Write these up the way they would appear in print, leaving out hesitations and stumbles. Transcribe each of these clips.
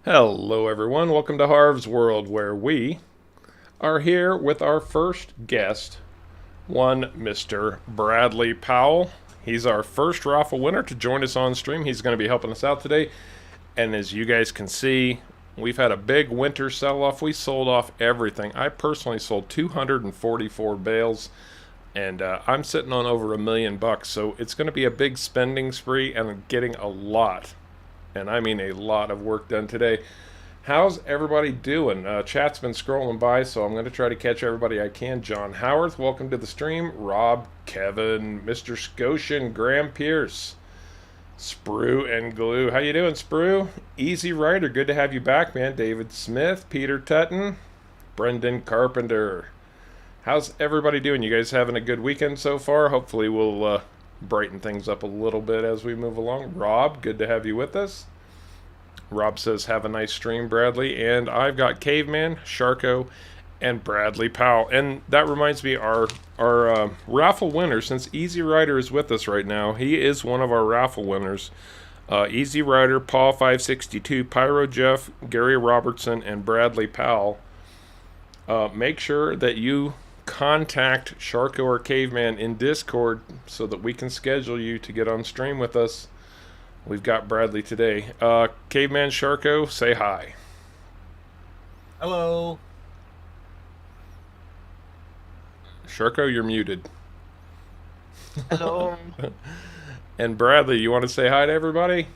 Hello, everyone. Welcome to Harv's World, where we are here with our first guest, one Mr. Bradley Powell. He's our first raffle winner to join us on stream. He's going to be helping us out today. And as you guys can see, we've had a big winter sell-off. We sold off everything. I personally sold 244 bales, and I'm sitting on over $1,000,000. So it's going to be a big spending spree and getting a lot, and I mean a lot of work done today. How's everybody doing? Chat's been scrolling by, so I'm going to try to catch everybody I can. John Howarth, welcome to the stream. Rob, Kevin, Mr. Scotian, Graham Pierce, Sprue and Glue. How you doing, Sprue? Easy Rider, good to have you back, man. David Smith, Peter Tutton, Brendan Carpenter. How's everybody doing? You guys having a good weekend so far? Hopefully we'll brighten things up a little bit as we move along. Rob, good to have you with us. Rob says, have a nice stream, Bradley. And I've got Caveman, Sharko, and Bradley Powell. And that reminds me, our raffle winner, since Easy Rider is with us right now, he is one of our raffle winners. Easy Rider, Paul 562, Pyro Jeff, Gary Robertson, and Bradley Powell. Make sure that you contact Sharko or Caveman in Discord so that we can schedule you to get on stream with us. We've got Bradley today. Caveman, Sharko, say hi. Hello. Sharko, you're muted. Hello. And Bradley, you want to say hi to everybody?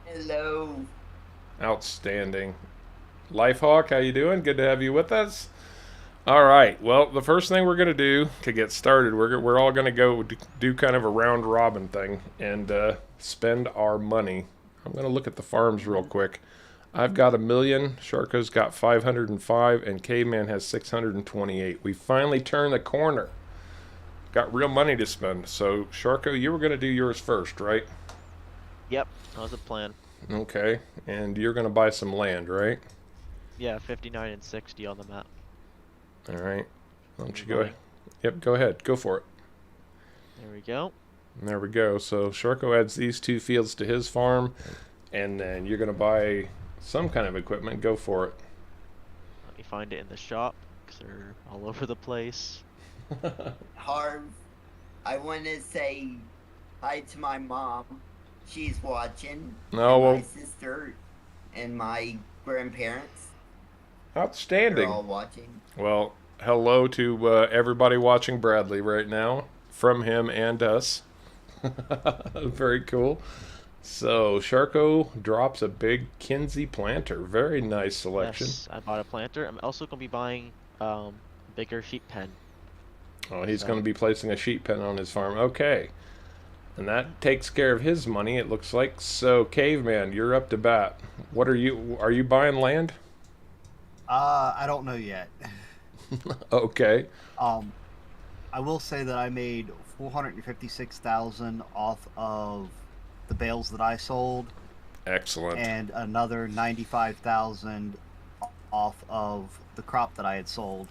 Hello. Outstanding. Lifehawk, how you doing? Good to have you with us. All right. Well, the first thing we're going to do to get started, we're all going to go do kind of a round robin thing and spend our money. I'm going to look at the farms real quick. I've got 1,000,000. Sharko's got 505, and Caveman has 628. We finally turned the corner. Got real money to spend. So, Sharko, you were going to do yours first, right? Yep, that was the plan. Okay. And you're going to buy some land, right? Yeah, 59 and 60 on the map. All right. Why don't you go ahead? Yep, go ahead. Go for it. There we go. And there we go. So Sharko adds these 2 fields to his farm, and then you're going to buy some kind of equipment. Go for it. Let me find it in the shop, because they're all over the place. Harv, I want to say hi to my mom. She's watching. No, well, my sister and my grandparents. Outstanding. They're all watching. Well, hello to everybody watching Bradley right now, from him and us. Very cool. So, Sharko drops a big Kinsey planter. Very nice selection. Yes, I bought a planter. I'm also going to be buying a bigger sheep pen. Oh, he's going to be placing a sheep pen on his farm. Okay. And that takes care of his money, it looks like. So, Caveman, you're up to bat. What are you buying land? I don't know yet. Okay. I will say that I made 456,000 off of the bales that I sold. Excellent. And another 95,000 off of the crop that I had sold.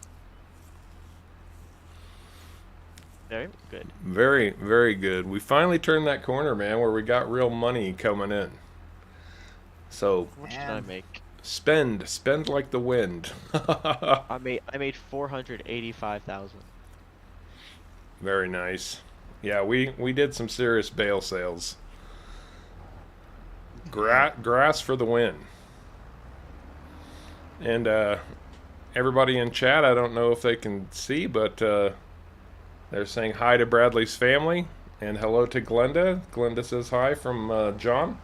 Very good. Very, very good. We finally turned that corner, man, where we got real money coming in. So, What did I make? spend like the wind. I made 485,000. Very nice. Yeah, we did some serious bale sales. Grass for the win. And everybody in chat, I don't know if they can see, but they're saying hi to Bradley's family and hello to Glenda. Glenda says hi from John.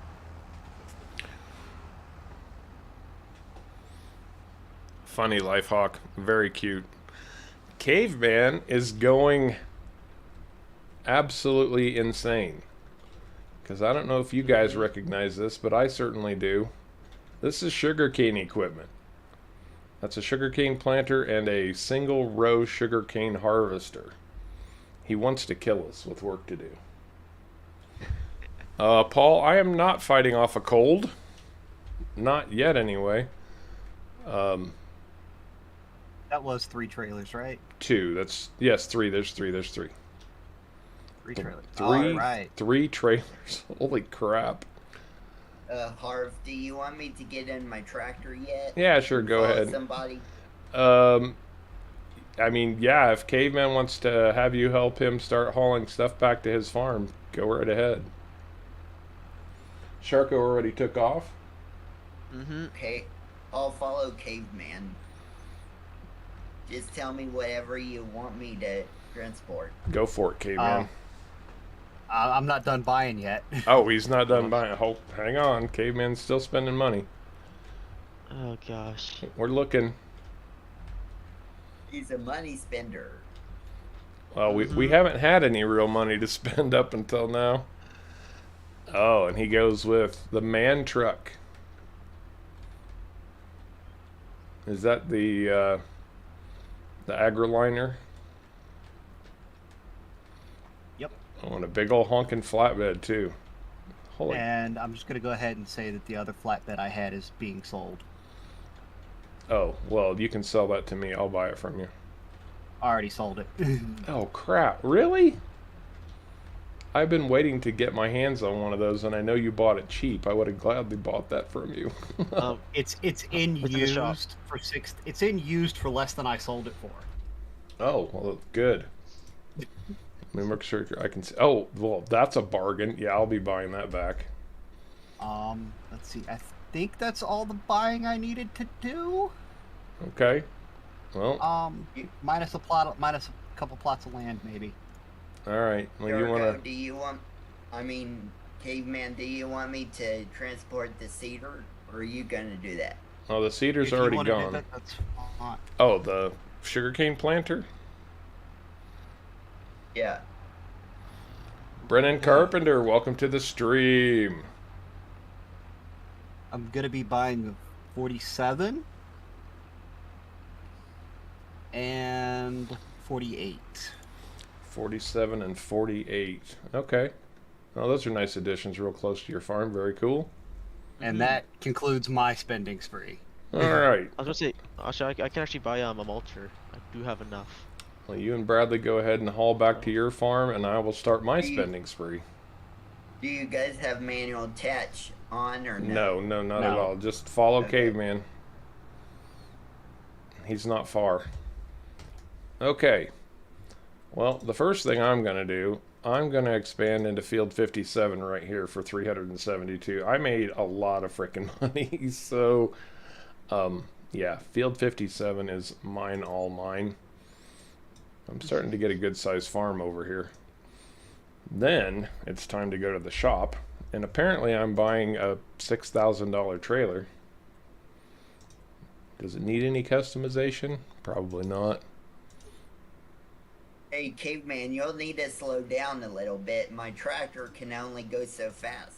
Funny Lifehawk, very cute. Caveman is going absolutely insane. Because I don't know if you guys recognize this, but I certainly do. This is sugarcane equipment. That's a sugarcane planter and a single row sugarcane harvester. He wants to kill us with work to do. Paul, I am not fighting off a cold. Not yet, anyway. That was 3 trailers, right? 2. That's, yes, 3. There's 3. 3 trailers. Three, All right. 3 trailers. Holy crap. Harv, do you want me to get in my tractor yet? Yeah, sure, go Follow ahead. somebody? Um, I mean, yeah, if Caveman wants to have you help him start hauling stuff back to his farm, go right ahead. Sharko already took off. Mm-hmm. Okay, I'll follow Caveman. Just tell me whatever you want me to transport. Go for it, Caveman. I'm not done buying yet. Oh, he's not done Oh. buying. Hold, hang on, Caveman's still spending money. Oh gosh. We're looking. He's a money spender. Well, we haven't had any real money to spend up until now. Oh, and he goes with the man truck. Is that the agroliner? Yep. Oh, and a big old honking flatbed too. Holy. And I'm just gonna go ahead and say that the other flatbed I had is being sold. Oh, well, you can sell that to me. I'll buy it from you. I already sold it. Oh, crap. Really? I've been waiting to get my hands on one of those, and I know you bought it cheap. I would have gladly bought that from you. It's in It's in the shop. used for six. It's in used for less than I sold it for. Oh, well, good. Let me make sure I can see. Oh, well, that's a bargain. Yeah, I'll be buying that back. Let's see. I think that's all the buying I needed to do. Okay. Well, Minus a plot, minus a couple plots of land, maybe. all right. Well, you Jericho, want to... do you want... I mean, Caveman, do you want me to transport the cedar? Or are you gonna do that? Oh, the cedar's If you already wanna do gone. that, that's fine. Oh, the sugarcane planter? Yeah. Brennan Carpenter, welcome to the stream. I'm gonna be buying 47 and 48. 47 and 48. Okay. Oh, those are nice additions real close to your farm. Very cool. And that concludes my spending spree. All right. I was gonna say, actually, I can actually buy a mulcher. I do have enough. Well, you and Bradley go ahead and haul back to your farm, and I will start my Do you- spending spree. Do you guys have manual attach on or No, no? not at No. all. Just follow Okay. Caveman. He's not far. Okay. Well, the first thing I'm going to do, I'm going to expand into field 57 right here for 372. I made a lot of freaking money, so yeah, field 57 is mine, all mine. I'm starting to get a good sized farm over here. Then it's time to go to the shop, and apparently I'm buying a $6,000 trailer. Does it need any customization? Probably not. Hey, Caveman, you'll need to slow down a little bit. My tractor can only go so fast.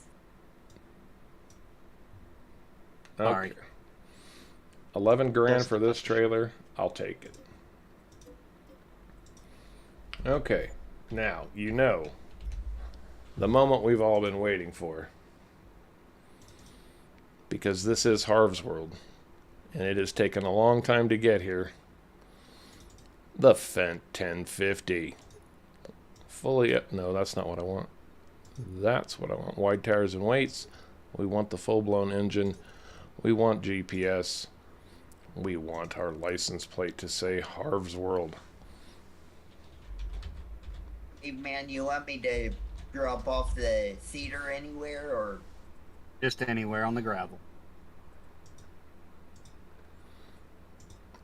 Okay. Sorry. 11 grand That's for this trailer. I'll take it. Okay. Now, you know, the moment we've all been waiting for. Because this is Harv's World. And it has taken a long time to get here. The Fendt 1050. Fully... No, that's not what I want. That's what I want. Wide tires and weights. We want the full-blown engine. We want GPS. We want our license plate to say Harv's World. Caveman, you want me to drop off the cedar anywhere or... Just anywhere on the gravel.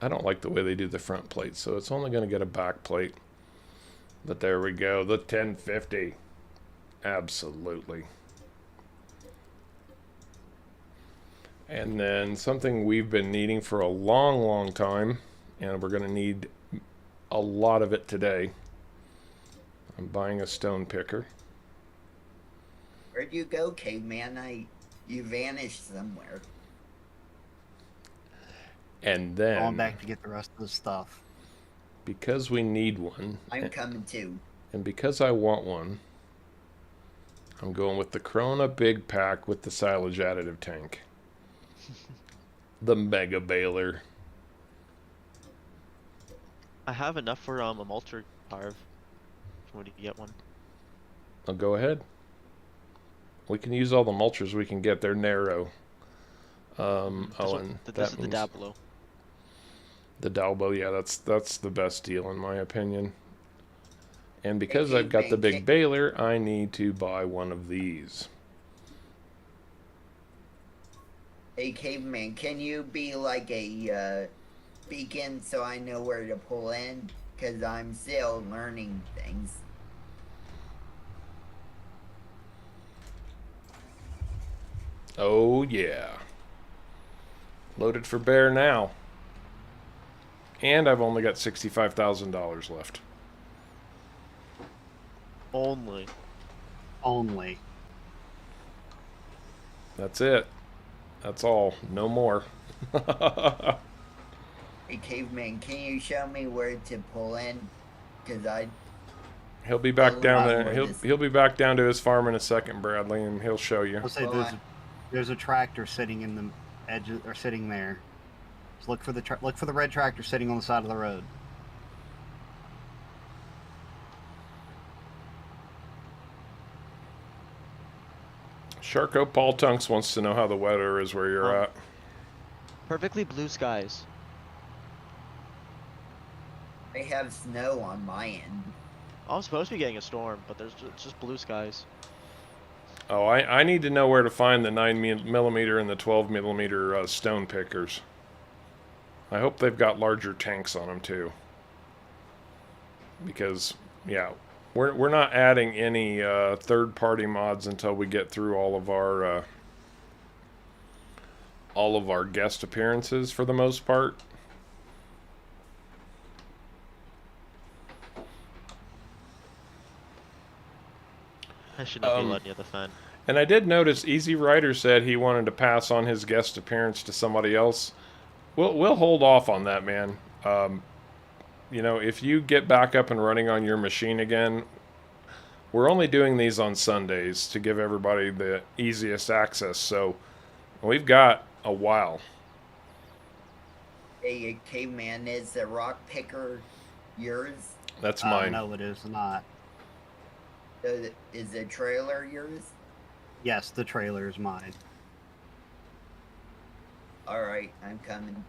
I don't like the way they do the front plate, so it's only going to get a back plate. But there we go, the 1050. Absolutely. And then something we've been needing for a long, long time, and we're going to need a lot of it today. I'm buying a stone picker. Where'd you go, Caveman? You vanished somewhere. And Going then, back to get the rest of the stuff. because we need one, I'm coming too. and because I want one, I'm going with the Corona Big Pack with the silage additive tank. The mega baler. I have enough for a mulcher, Harv. If you want to get one. I'll go ahead. We can use all the mulchers we can get. They're narrow. This is the Dablo. The Dalbo, yeah, that's the best deal in my opinion. And because Hey, I've got the man, big baler, I need to buy one of these. Hey, caveman, can you be like a beacon so I know where to pull in? Because I'm still learning things. Oh yeah. Loaded for bear now. And I've only got $65,000 left. Only. Only. That's it. That's all. No more. Hey, caveman, can you show me where to pull in? Because He'll be back down Well, there. He'll be back down to his farm in a second, Bradley, and he'll show you. I'll say Well, there's a tractor sitting in the edge or sitting there. Just look for the red tractor sitting on the side of the road. Sharko Paul Tunks wants to know how the weather is where you're at. Perfectly blue skies. I have snow on my end. I'm supposed to be getting a storm, but there's just blue skies. Oh, I need to know where to find the 9mm and the 12mm stone pickers. I hope they've got larger tanks on them too. Because, yeah, we're not adding any third-party mods until we get through all of our guest appearances for the most part. I should not be letting you the fan. And I did notice Easy Rider said he wanted to pass on his guest appearance to somebody else. We'll hold off on that, man. You know, if you get back up and running on your machine again, we're only doing these on Sundays to give everybody the easiest access. So we've got a while. Hey, caveman, is the rock picker yours? That's mine. No, it is not. Is the trailer yours? Yes, the trailer is mine. Alright, I'm coming.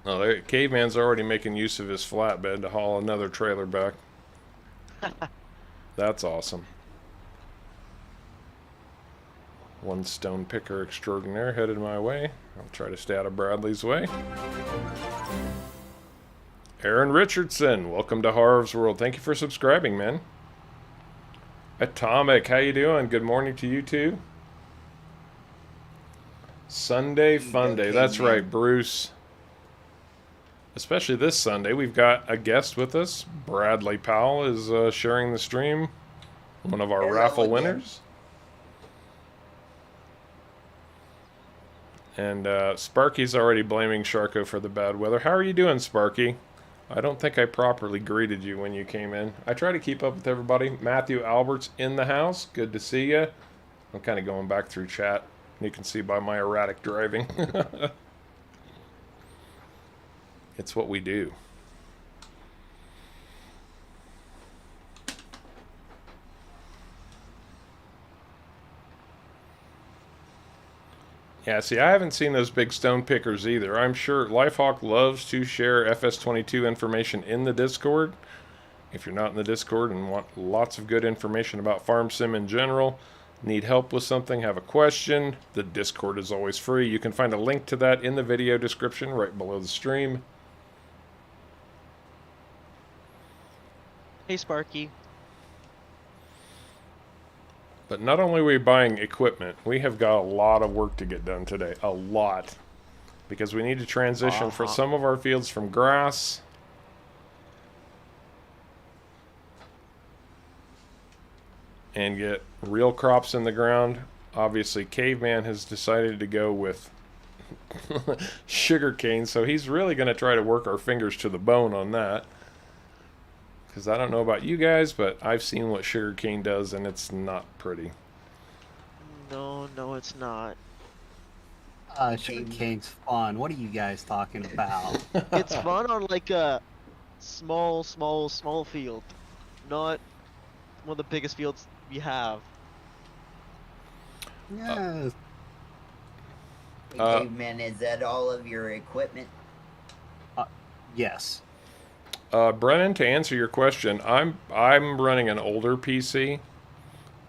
Oh, there, Caveman's already making use of his flatbed to haul another trailer back. That's awesome. One stone picker extraordinaire headed my way. I'll try to stay out of Bradley's way. Aaron Richardson, welcome to Harv's World. Thank you for subscribing, man. Atomic, how you doing? Good morning to you too. Sunday Fun Day. That's right, Bruce. Especially this Sunday, we've got a guest with us. Bradley Powell is sharing the stream. One of our Hello raffle again. winners. And Sparky's already blaming Sharko for the bad weather. How are you doing, Sparky? I don't think I properly greeted you when you came in. I try to keep up with everybody. Matthew Albert's in the house. Good to see you. I'm kind of going back through chat. You can see by my erratic driving. It's what we do. Yeah, see, I haven't seen those big stone pickers either. I'm sure Lifehawk loves to share FS22 information in the Discord. If you're not in the Discord and want lots of good information about Farm Sim in general, need help with something, have a question, the Discord is always free. You can find a link to that in the video description right below the stream. Hey, Sparky. But not only are we buying equipment, we have got a lot of work to get done today. A lot. Because we need to transition for some of our fields from grass and get real crops in the ground. Obviously, Caveman has decided to go with sugarcane, so he's really going to try to work our fingers to the bone on that. Because I don't know about you guys, but I've seen what sugarcane does, and it's not pretty. No, it's not. Sugarcane's fun. What are you guys talking about? It's fun on like a small field, not one of the biggest fields we have. Yeah, Hey, caveman, is that all of your equipment? yes. Brennan, to answer your question, I'm running an older PC,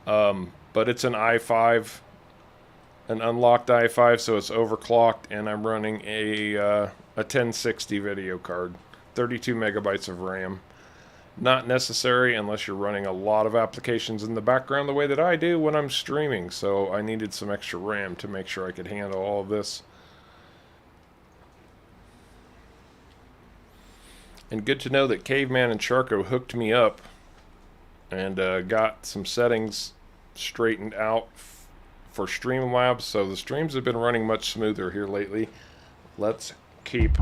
but it's an i5, an unlocked i5, so it's overclocked, and I'm running a 1060 video card, 32 megabytes of RAM. Not necessary unless you're running a lot of applications in the background the way that I do when I'm streaming, so I needed some extra RAM to make sure I could handle all of this. And good to know that Caveman and Charco hooked me up and got some settings straightened out for Streamlabs, so the streams have been running much smoother here lately. Let's keep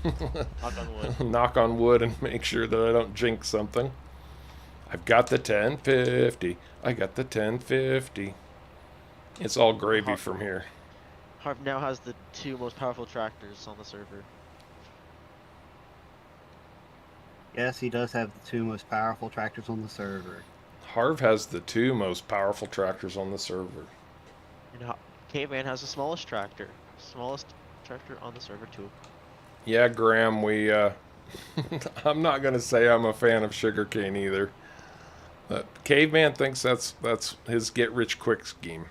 Knock on wood. knock on wood and make sure that I don't jinx something. I've got the 1050. I got the 1050. It's all gravy from here. Harv now has the 2 most powerful tractors on the server. Yes, he does have the 2 most powerful tractors on the server. Harv has the 2 most powerful tractors on the server. And Caveman has the smallest tractor. Smallest tractor on the server too. Yeah, Graham, we, I'm not going to say I'm a fan of sugarcane either. But Caveman thinks that's his get-rich-quick scheme.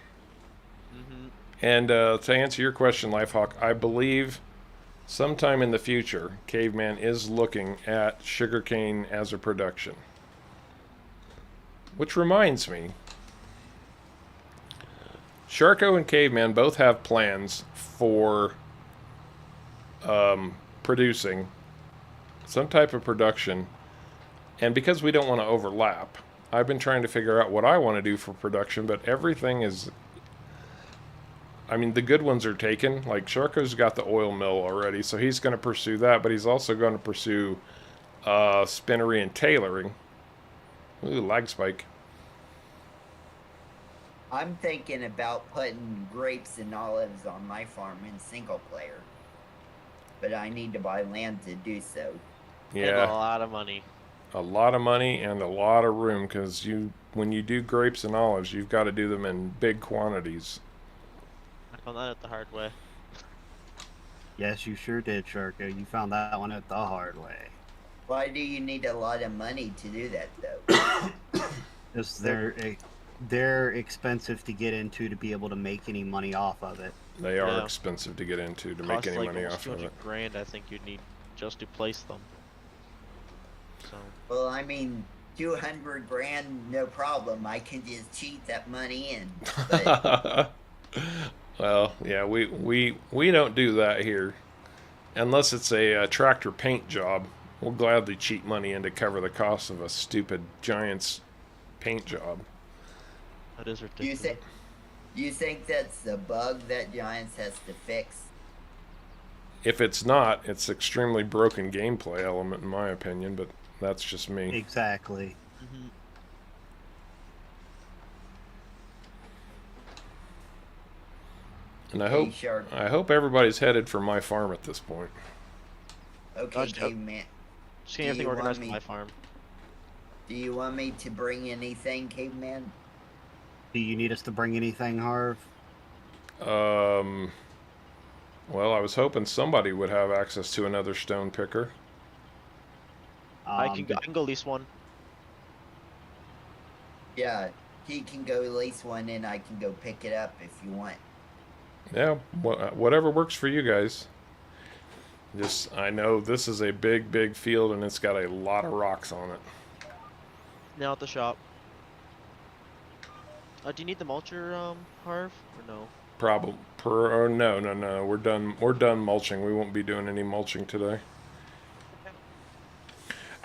And to answer your question, Lifehawk, I believe sometime in the future, Caveman is looking at sugarcane as a production. Which reminds me, Sharko and Caveman both have plans for producing some type of production, and because we don't want to overlap, I've been trying to figure out what I want to do for production, but everything is, I mean, the good ones are taken. Like Sharko's got the oil mill already, so he's going to pursue that, but he's also going to pursue spinnery and tailoring. Ooh, lag spike. I'm thinking about putting grapes and olives on my farm in single player, but I need to buy land to do so. And a Yeah, lot of money. a lot of money and a lot of room, because when you do grapes and olives, you've got to do them in big quantities. I found that out the hard way. Yes, you sure did, Sharko. You found that one out the hard way. Why do you need a lot of money to do that, though? Because they're expensive to get into to be able to make any money off of it. They are Yeah. expensive to get into to make Costs any like money almost off of 200 it. grand, I think you'd need just to place them. So Well, I mean, 200 grand, no problem. I can just cheat that money in. But Well, yeah, we don't do that here, unless it's a tractor paint job. We'll gladly cheat money in to cover the cost of a stupid Giants paint job. that is do ridiculous. you think that's the bug that Giants has to fix? If it's not, it's extremely broken gameplay element in my opinion, but that's just me. Exactly. Mhm. And I Hey, hope Shark. everybody's headed for my farm at this point. Okay, Gosh, caveman. Just Do getting everything you want organized me- on my farm. Do you want me to bring anything, caveman? Do you need us to bring anything, Harv? Well, I was hoping somebody would have access to another stone picker. I can go lease one. Yeah, he can go lease one and I can go pick it up if you want. Yeah, whatever works for you guys. Just, I know this is a big field and it's got a lot of rocks on it. Now at the shop. Do you need the mulcher, Harv, or no? Probably no. We're done mulching. We won't be doing any mulching today.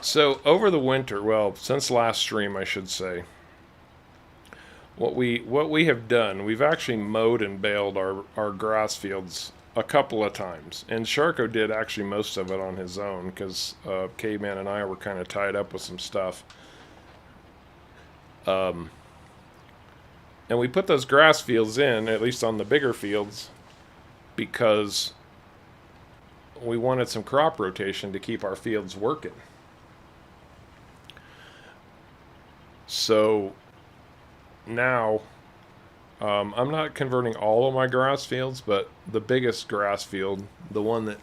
So over the winter, well, since last stream, I should say, what we have done, we've actually mowed and baled our grass fields a couple of times, and Sharko did actually most of it on his own because Caveman and I were kind of tied up with some stuff. And we put those grass fields in, at least on the bigger fields, because we wanted some crop rotation to keep our fields working. So now I'm not converting all of my grass fields, but the biggest grass field, the one that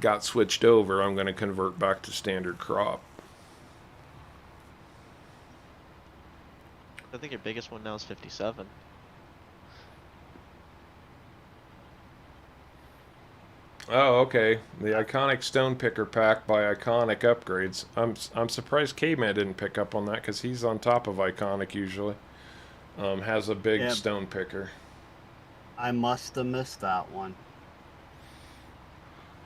got switched over, I'm going to convert back to standard crop. I think your biggest one now is 57. Oh, okay. The iconic stone picker pack by Iconic Upgrades. I'm surprised Caveman didn't pick up on that because he's on top of Iconic usually. Has a big stone picker. I must have missed that one.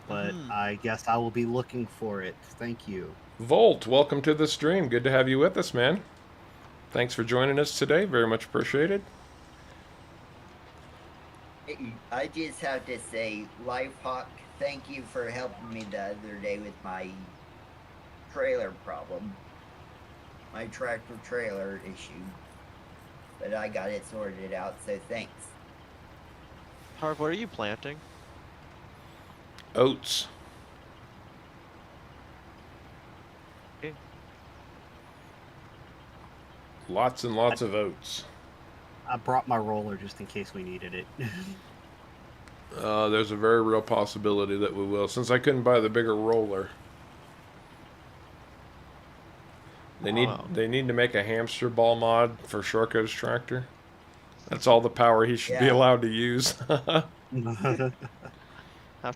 But I guess I will be looking for it. Thank you. Volt, welcome to the stream. Good to have you with us, man. Thanks for joining us today. Very much appreciated. I just have to say, Lifehawk, thank you for helping me the other day with my trailer problem. My tractor trailer issue. But I got it sorted out, so thanks. Harv, what are you planting? Oats. Okay. Lots and lots of oats. I brought my roller just in case we needed it. There's a very real possibility that we will, since I couldn't buy the bigger roller. They need to make a hamster ball mod for Sharko's tractor. That's all the power he should be allowed to use. Have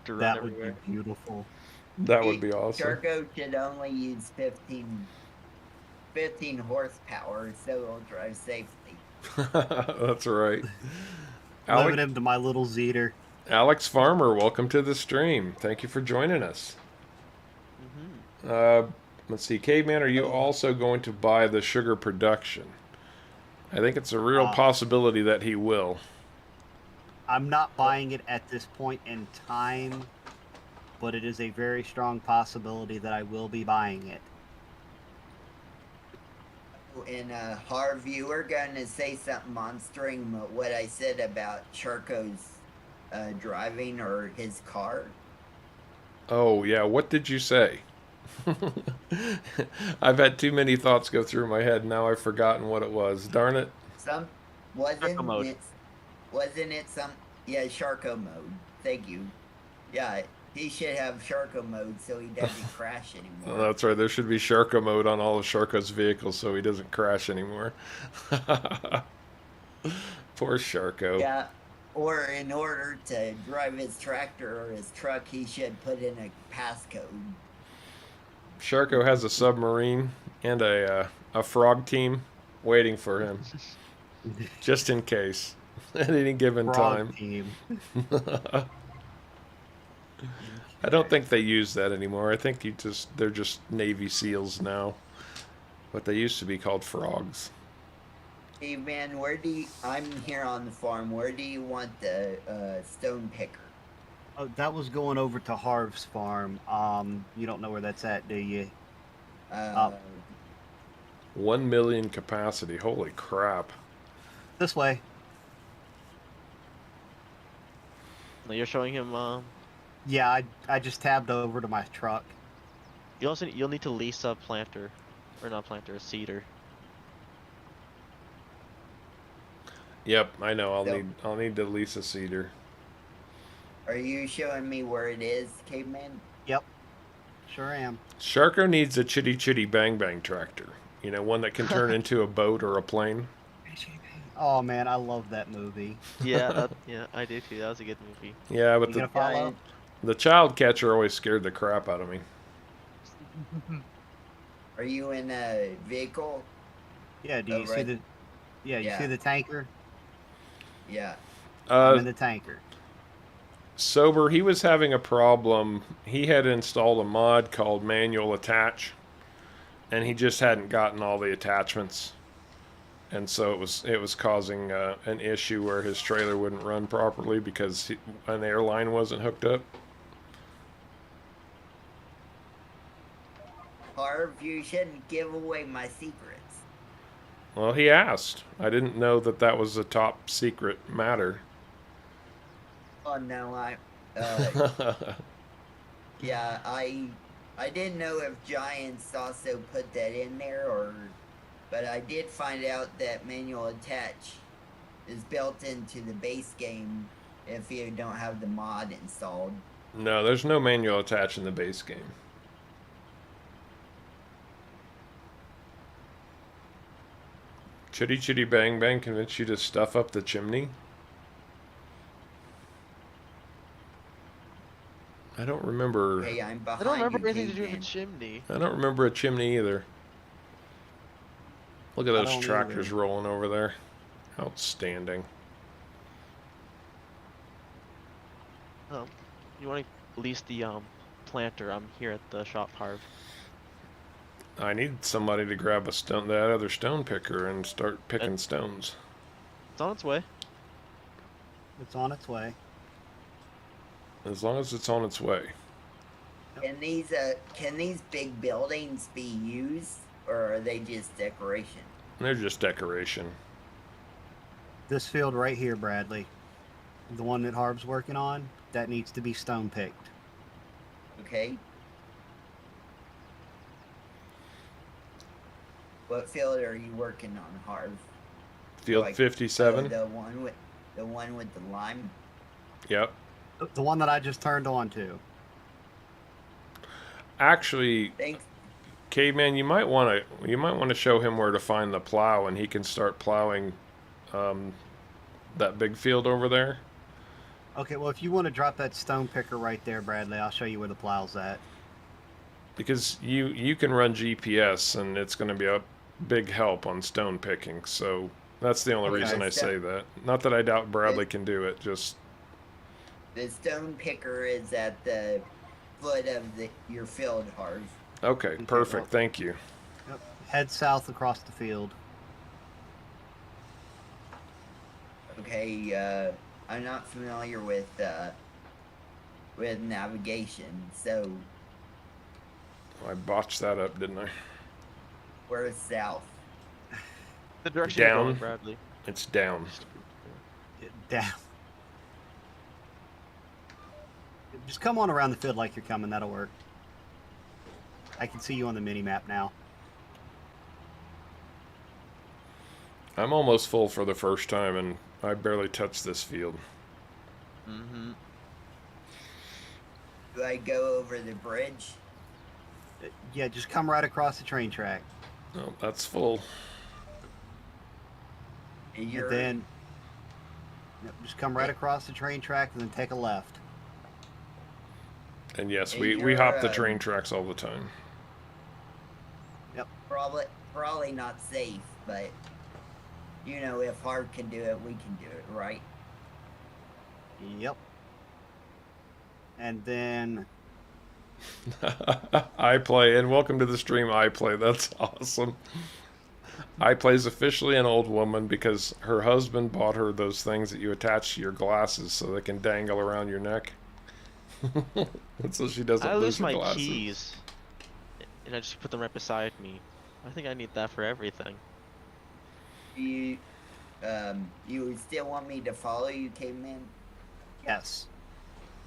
to run That everywhere. would be beautiful. That would be awesome. Sharko should only use 15 horsepower, so it'll drive safely. That's right. Limit him to my little Zeter. Alex Farmer, welcome to the stream. Thank you for joining us. Let's see, Caveman, are you also going to buy the sugar production? I think it's a real possibility that he will. I'm not buying it at this point in time, but it is a very strong possibility that I will be buying it. And Harv, you were going to say something on stream, what I said about Sharko's driving or his car. Oh, yeah, what did you say? I've had too many thoughts go through my head, now I've forgotten what it was. Darn it. Wasn't it some, yeah, Sharko mode. Thank you. Yeah, he should have Sharko mode so he doesn't crash anymore. Oh, that's right, there should be Sharko mode on all of Sharko's vehicles so he doesn't crash anymore. Poor Sharko. Yeah, or in order to drive his tractor or his truck, he should put in a passcode. Sharko has a submarine and a frog team waiting for him, just in case, at any given time. Team. I don't think they use that anymore. I think they're just Navy SEALs now, but they used to be called frogs. Hey man, I'm here on the farm. Where do you want the stone picker? Oh, that was going over to Harv's farm. You don't know where that's at, do you? 1 million capacity. Holy crap. This way. No, you're showing him. Yeah, I just tabbed over to my truck. You'll need to lease a planter, or not planter, a seeder. Yep, I know. I'll need to lease a seeder. Are you showing me where it is, Caveman? Yep, sure am. Sharko needs a chitty chitty bang bang tractor. You know, one that can turn into a boat or a plane. Oh man, I love that movie. Yeah, yeah, I do too. That was a good movie. Yeah, but You gonna follow? the child catcher always scared the crap out of me. Are you in a vehicle? Yeah, do you see the? Yeah, you see the tanker? Yeah. I'm in the tanker. Sober, he was having a problem. He had installed a mod called Manual Attach, and he just hadn't gotten all the attachments, and so it was causing an issue where his trailer wouldn't run properly because an airline wasn't hooked up. Harv, you shouldn't give away my secrets. Well, he asked. I didn't know that was a top secret matter. Oh no, yeah, I didn't know if Giants also put that in there but I did find out that manual attach is built into the base game if you don't have the mod installed. No, there's no manual attach in the base game. Chitty Chitty Bang Bang convinced you to stuff up the chimney? I don't remember. Hey, I'm behind I don't remember you, anything to do with a caveman. chimney. I don't remember a chimney either. Look at I those don't tractors either. rolling over there. Outstanding. You want to lease the planter? I'm here at the shop, Harv. I need somebody to grab that other stone picker and start picking stones. It's on its way. It's on its way. As long as it's on its way. Can these big buildings be used, or are they just decoration? They're just decoration. This field right here, Bradley, the one that Harb's working on, that needs to be stone picked. Okay. What field are you working on, Harv? Field Like, 57? the one with the lime. Yep. The one that I just turned on to. Actually, Thanks. Caveman, you might want to show him where to find the plow, and he can start plowing that big field over there. Okay, well, if you want to drop that stone picker right there, Bradley, I'll show you where the plow's at. Because you can run GPS, and it's going to be a big help on stone picking. So that's the only Okay. reason I say that. Not that I doubt Bradley can do it. Just The stone picker is at the foot of your field, Harv. okay. Perfect. Thank you. Yep. Head south across the field. Okay, I'm not familiar with navigation, so I botched that up, didn't I? where's south? The direction you're Down. going, Bradley. It's down. Down. Just come on around the field like you're coming. That'll work. I can see you on the mini map now. I'm almost full for the first time, and I barely touched this field. Mm-hmm. Do I go over the bridge? Yeah, just come right across the train track. Oh, that's full. And And then just come right across the train track and then take a left. And yes, And we hop the you're, train tracks all the time. probably not safe, but you know, if Harv can do it, we can do it, right? Yep. And then I play, and welcome to the stream. I play. That's awesome. I play is officially an old woman because her husband bought her those things that you attach to your glasses so they can dangle around your neck. And so she doesn't I lose lose her my glasses. keys, and I just put them right beside me. I think I need that for everything. You still want me to follow you, caveman? yes.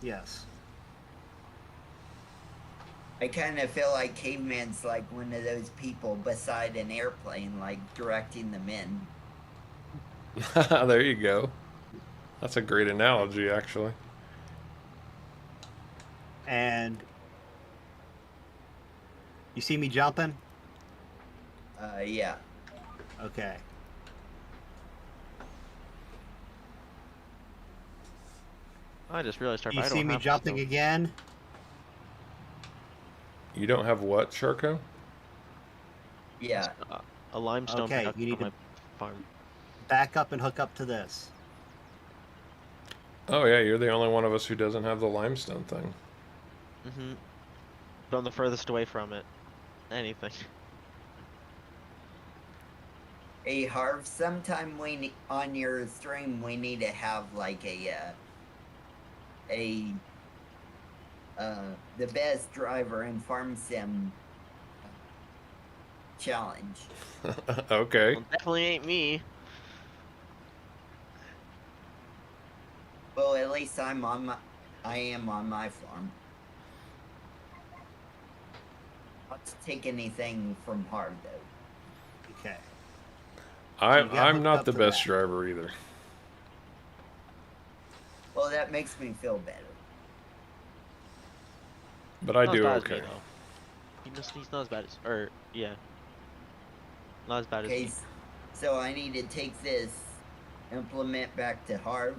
Yes. I kind of feel like caveman's like one of those people beside an airplane, like directing the men. There you go. That's a great analogy, actually. And you see me jumping? Yeah. Okay. I just realized, Harv, You I see don't me have jumping stone. again? You don't have what, Sharko? Yeah. A limestone Okay, pickaxe you need on my to- farm. Back up and hook up to this. Oh yeah, you're the only one of us who doesn't have the limestone thing. Mm-hmm. But I'm the furthest away from it. Anything. Hey, Harv, sometime on your stream, we need to have like the best driver in Farm Sim challenge. Okay. Well, definitely ain't me. Well, at least I am on my farm. Not to take anything from Harv though. Okay. I'm you got I'm hooked not up the to best that. driver either. Well, that makes me feel better. But I Not as do bad as okay. me though. He's not as bad as, or yeah, not as bad as Okay, me. so I need to take this implement back to Harv.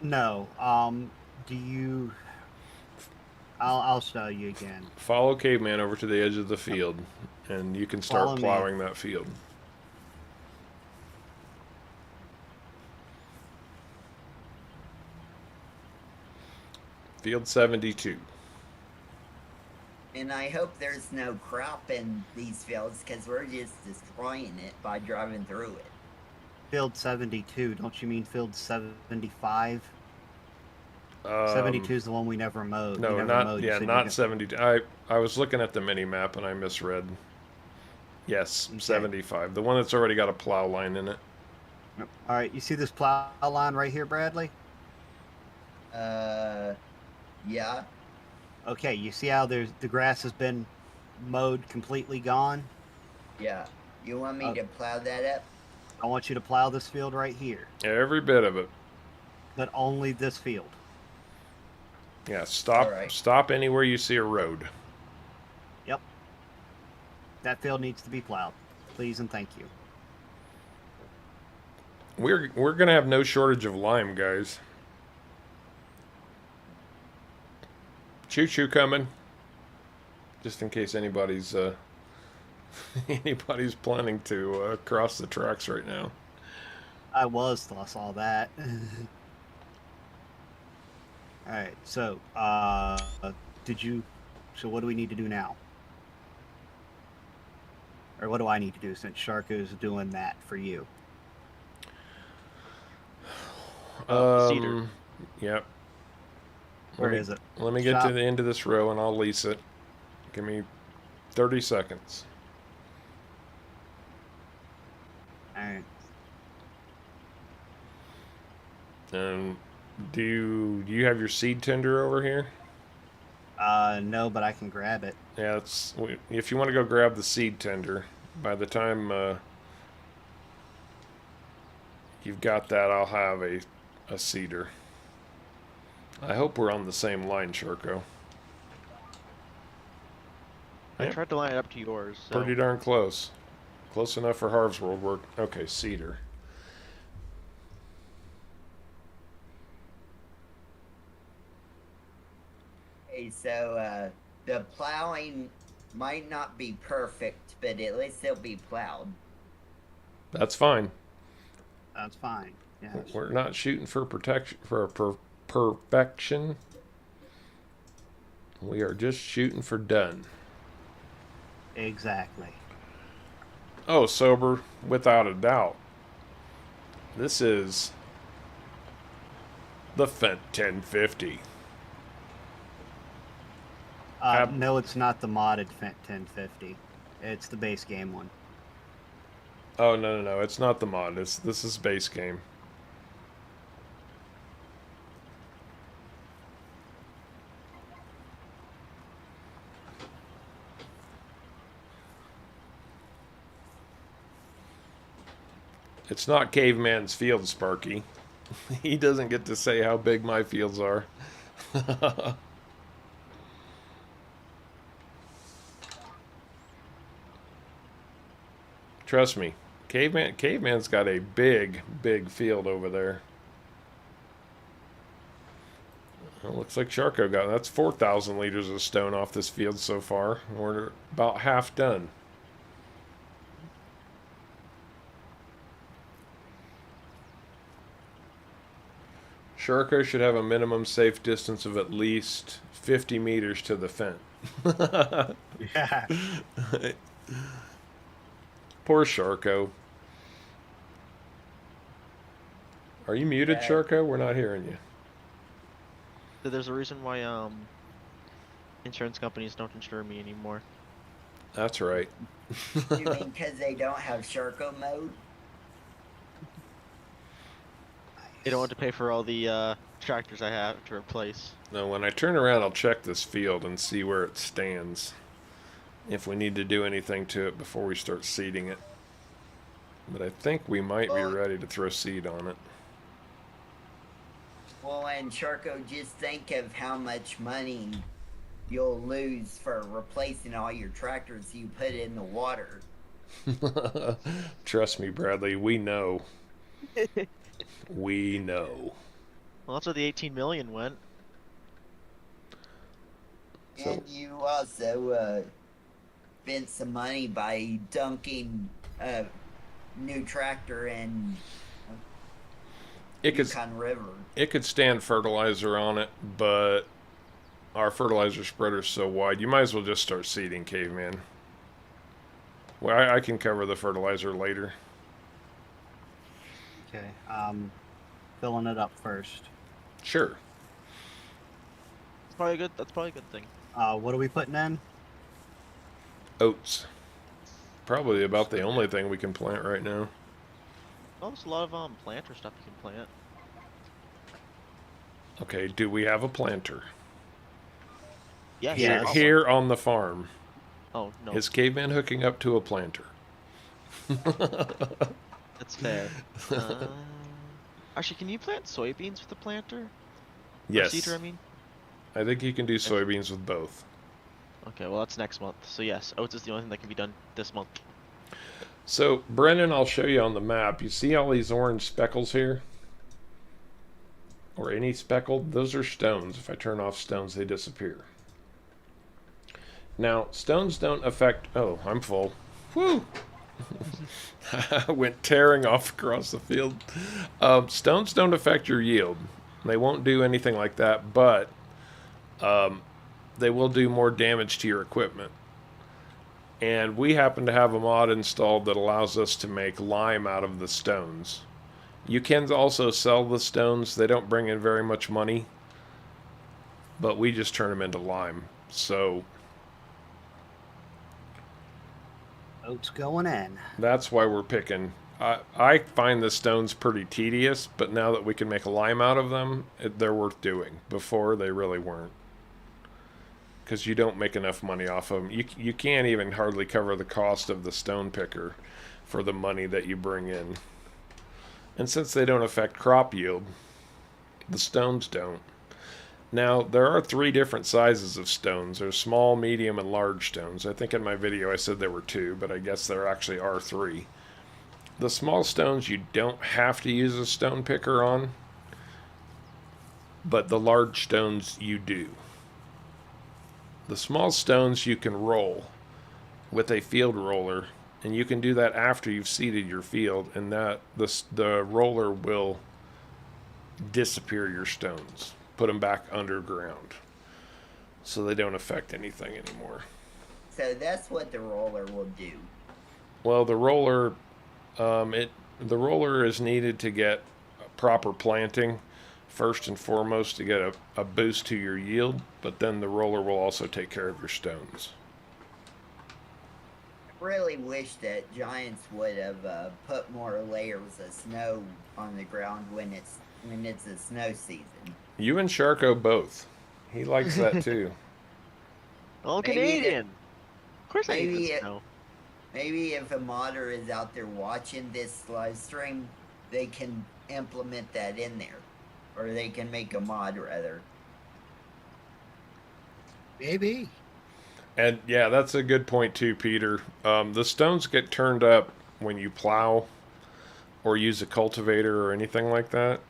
No. Do you? I'll show you again. Follow Caveman over to the edge of the field, and you can start Follow me. plowing that field. Field 72. And I hope there's no crop in these fields because we're just destroying it by driving through it. Field 72. Don't you mean field 75? 72 is the one we never mowed. No, you never not mowed. You yeah, said not you 72. I was looking at the mini map and I misread. Yes, Okay. 75. The one that's already got a plow line in it. All right. You see this plow line right here, Bradley? Yeah. Okay. You see how the grass has been mowed, completely gone? Yeah. You want me to plow that up? I want you to plow this field right here, Every bit of it. but only this field. Yeah, stop Alright. stop anywhere you see a road. Yep. That field needs to be plowed. Please and thank you. We're gonna have no shortage of lime, guys. Choo-choo coming. Just in case anybody's anybody's planning to cross the tracks right now. I saw that. All right. So, so what do we need to do now? Or what do I need to do since Sharko's doing that for you? Cedar. Yep. Where is it? Let me get Shop. to the end of this row and I'll lease it. Give me 30 seconds. All right. And do you have your seed tender over here? No, but I can grab it. Yeah, if you want to go grab the seed tender, by the time you've got that, I'll have a seeder. I hope we're on the same line, Sharko. I Yep. tried to line it up to yours. So. Pretty darn close. Close enough for Harv's World work. Okay, cedar. Okay, so the plowing might not be perfect, but at least it'll be plowed. That's fine. That's fine. Yeah. We're not shooting for protection perfection. We are just shooting for done. Exactly. Oh, sober, without a doubt. This is the Fent 1050. No, it's not the modded Fent 1050. It's the base game one. Oh, no. It's not the mod. This is base game. It's not Caveman's field, Sparky. He doesn't get to say how big my fields are. Trust me, Caveman's got a big field over there. It looks like Sharko got that's 4,000 liters of stone off this field so far. We're about half done. Sharko should have a minimum safe distance of at least 50 meters to the fence. Yeah. Poor Sharko. Are you muted, Sharko? We're not hearing you. So there's a reason why insurance companies don't insure me anymore. That's right. You mean because they don't have Sharko mode? They don't want to pay for all the tractors I have to replace. Now, when I turn around, I'll check this field and see where it stands. If we need to do anything to it before we start seeding it. But I think we might be Well- ready to throw seed on it. Well, and Sharko, just think of how much money you'll lose for replacing all your tractors you put in the water. Trust me, Bradley, we know. We know. Well, that's where the 18 million went. So- And you also spent some money by dunking a new tractor in It could Yukon River. stand fertilizer on it, but our fertilizer spreader's so wide, you might as well just start seeding, Caveman. Well, I can cover the fertilizer later. Okay. Filling it up first. Sure. That's probably a good. That's probably a good thing. What are we putting in? Oats. Probably about the only thing we can plant right now. Oh, there's a lot of planter stuff you can plant. Okay, do we have a planter? Yeah, Yes. sure. Here on the farm. Oh no, Is Caveman hooking up to a planter? that's fair. Actually, can you plant soybeans with a planter? Or Yes. seeder, I mean. I think you can do soybeans with both. Okay, well that's next month. So yes, oats is the only thing that can be done this month. So, Brennan, I'll show you on the map. You see all these orange speckles here? Or any speckled? Those are stones. If I turn off stones, they disappear. Now, stones don't affect... Oh, I'm full. Woo! I went tearing off across the field. Stones don't affect your yield. They won't do anything like that, but they will do more damage to your equipment. And we happen to have a mod installed that allows us to make lime out of the stones. You can also sell the stones. They don't bring in very much money, but we just turn them into lime. So Oats going in. that's why we're picking. I find the stones pretty tedious, but now that we can make lime out of them, they're worth doing. Before, they really weren't. Because you don't make enough money off of them. You can't even hardly cover the cost of the stone picker for the money that you bring in. And since they don't affect crop yield, the stones don't. Now, there are 3 different sizes of stones. There's small, medium, and large stones. I think in my video I said there were 2, but I guess there actually are 3. The small stones you don't have to use a stone picker on, but the large stones you do. The small stones you can roll with a field roller, and you can do that after you've seeded your field, and that the roller will disappear your stones, put them back underground, so they don't affect anything anymore. So that's what the roller will do. Well, the roller, the roller is needed to get proper planting first and foremost to get a boost to your yield, but then the roller will also take care of your stones. I really wish that Giants would have put more layers of snow on the ground when it's a snow season. You and Sharko both. He likes that too. All Maybe Canadian. Of course I maybe eat it- snow. Maybe if a modder is out there watching this live stream, they can implement that in there. Or they can make a mod, rather. Maybe. And yeah, that's a good point too, Peter. The stones get turned up when you plow or use a cultivator or anything like that.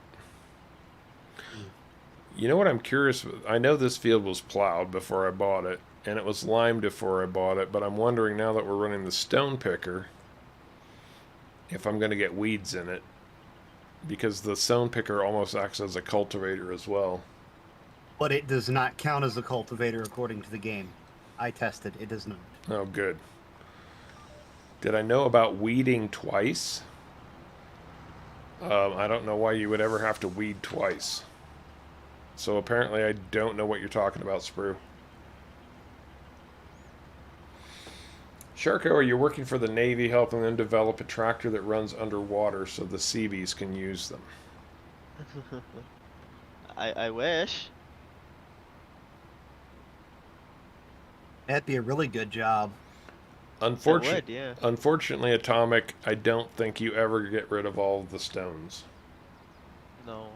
You know what I'm curious about? I know this field was plowed before I bought it, and it was limed before I bought it, but I'm wondering now that we're running the stone picker if I'm going to get weeds in it, because the stone picker almost acts as a cultivator as well. But it does not count as a cultivator according to the game. I tested. It does not. Oh, good. Did I know about weeding twice? I don't know why you would ever have to weed twice. So apparently I don't know what you're talking about, Sprue. Sharko, are you working for the Navy helping them develop a tractor that runs underwater so the Seabees can use them? I wish. That'd be a really good job. It would, yeah. Unfortunately, Atomic, I don't think you ever get rid of all of the stones. No.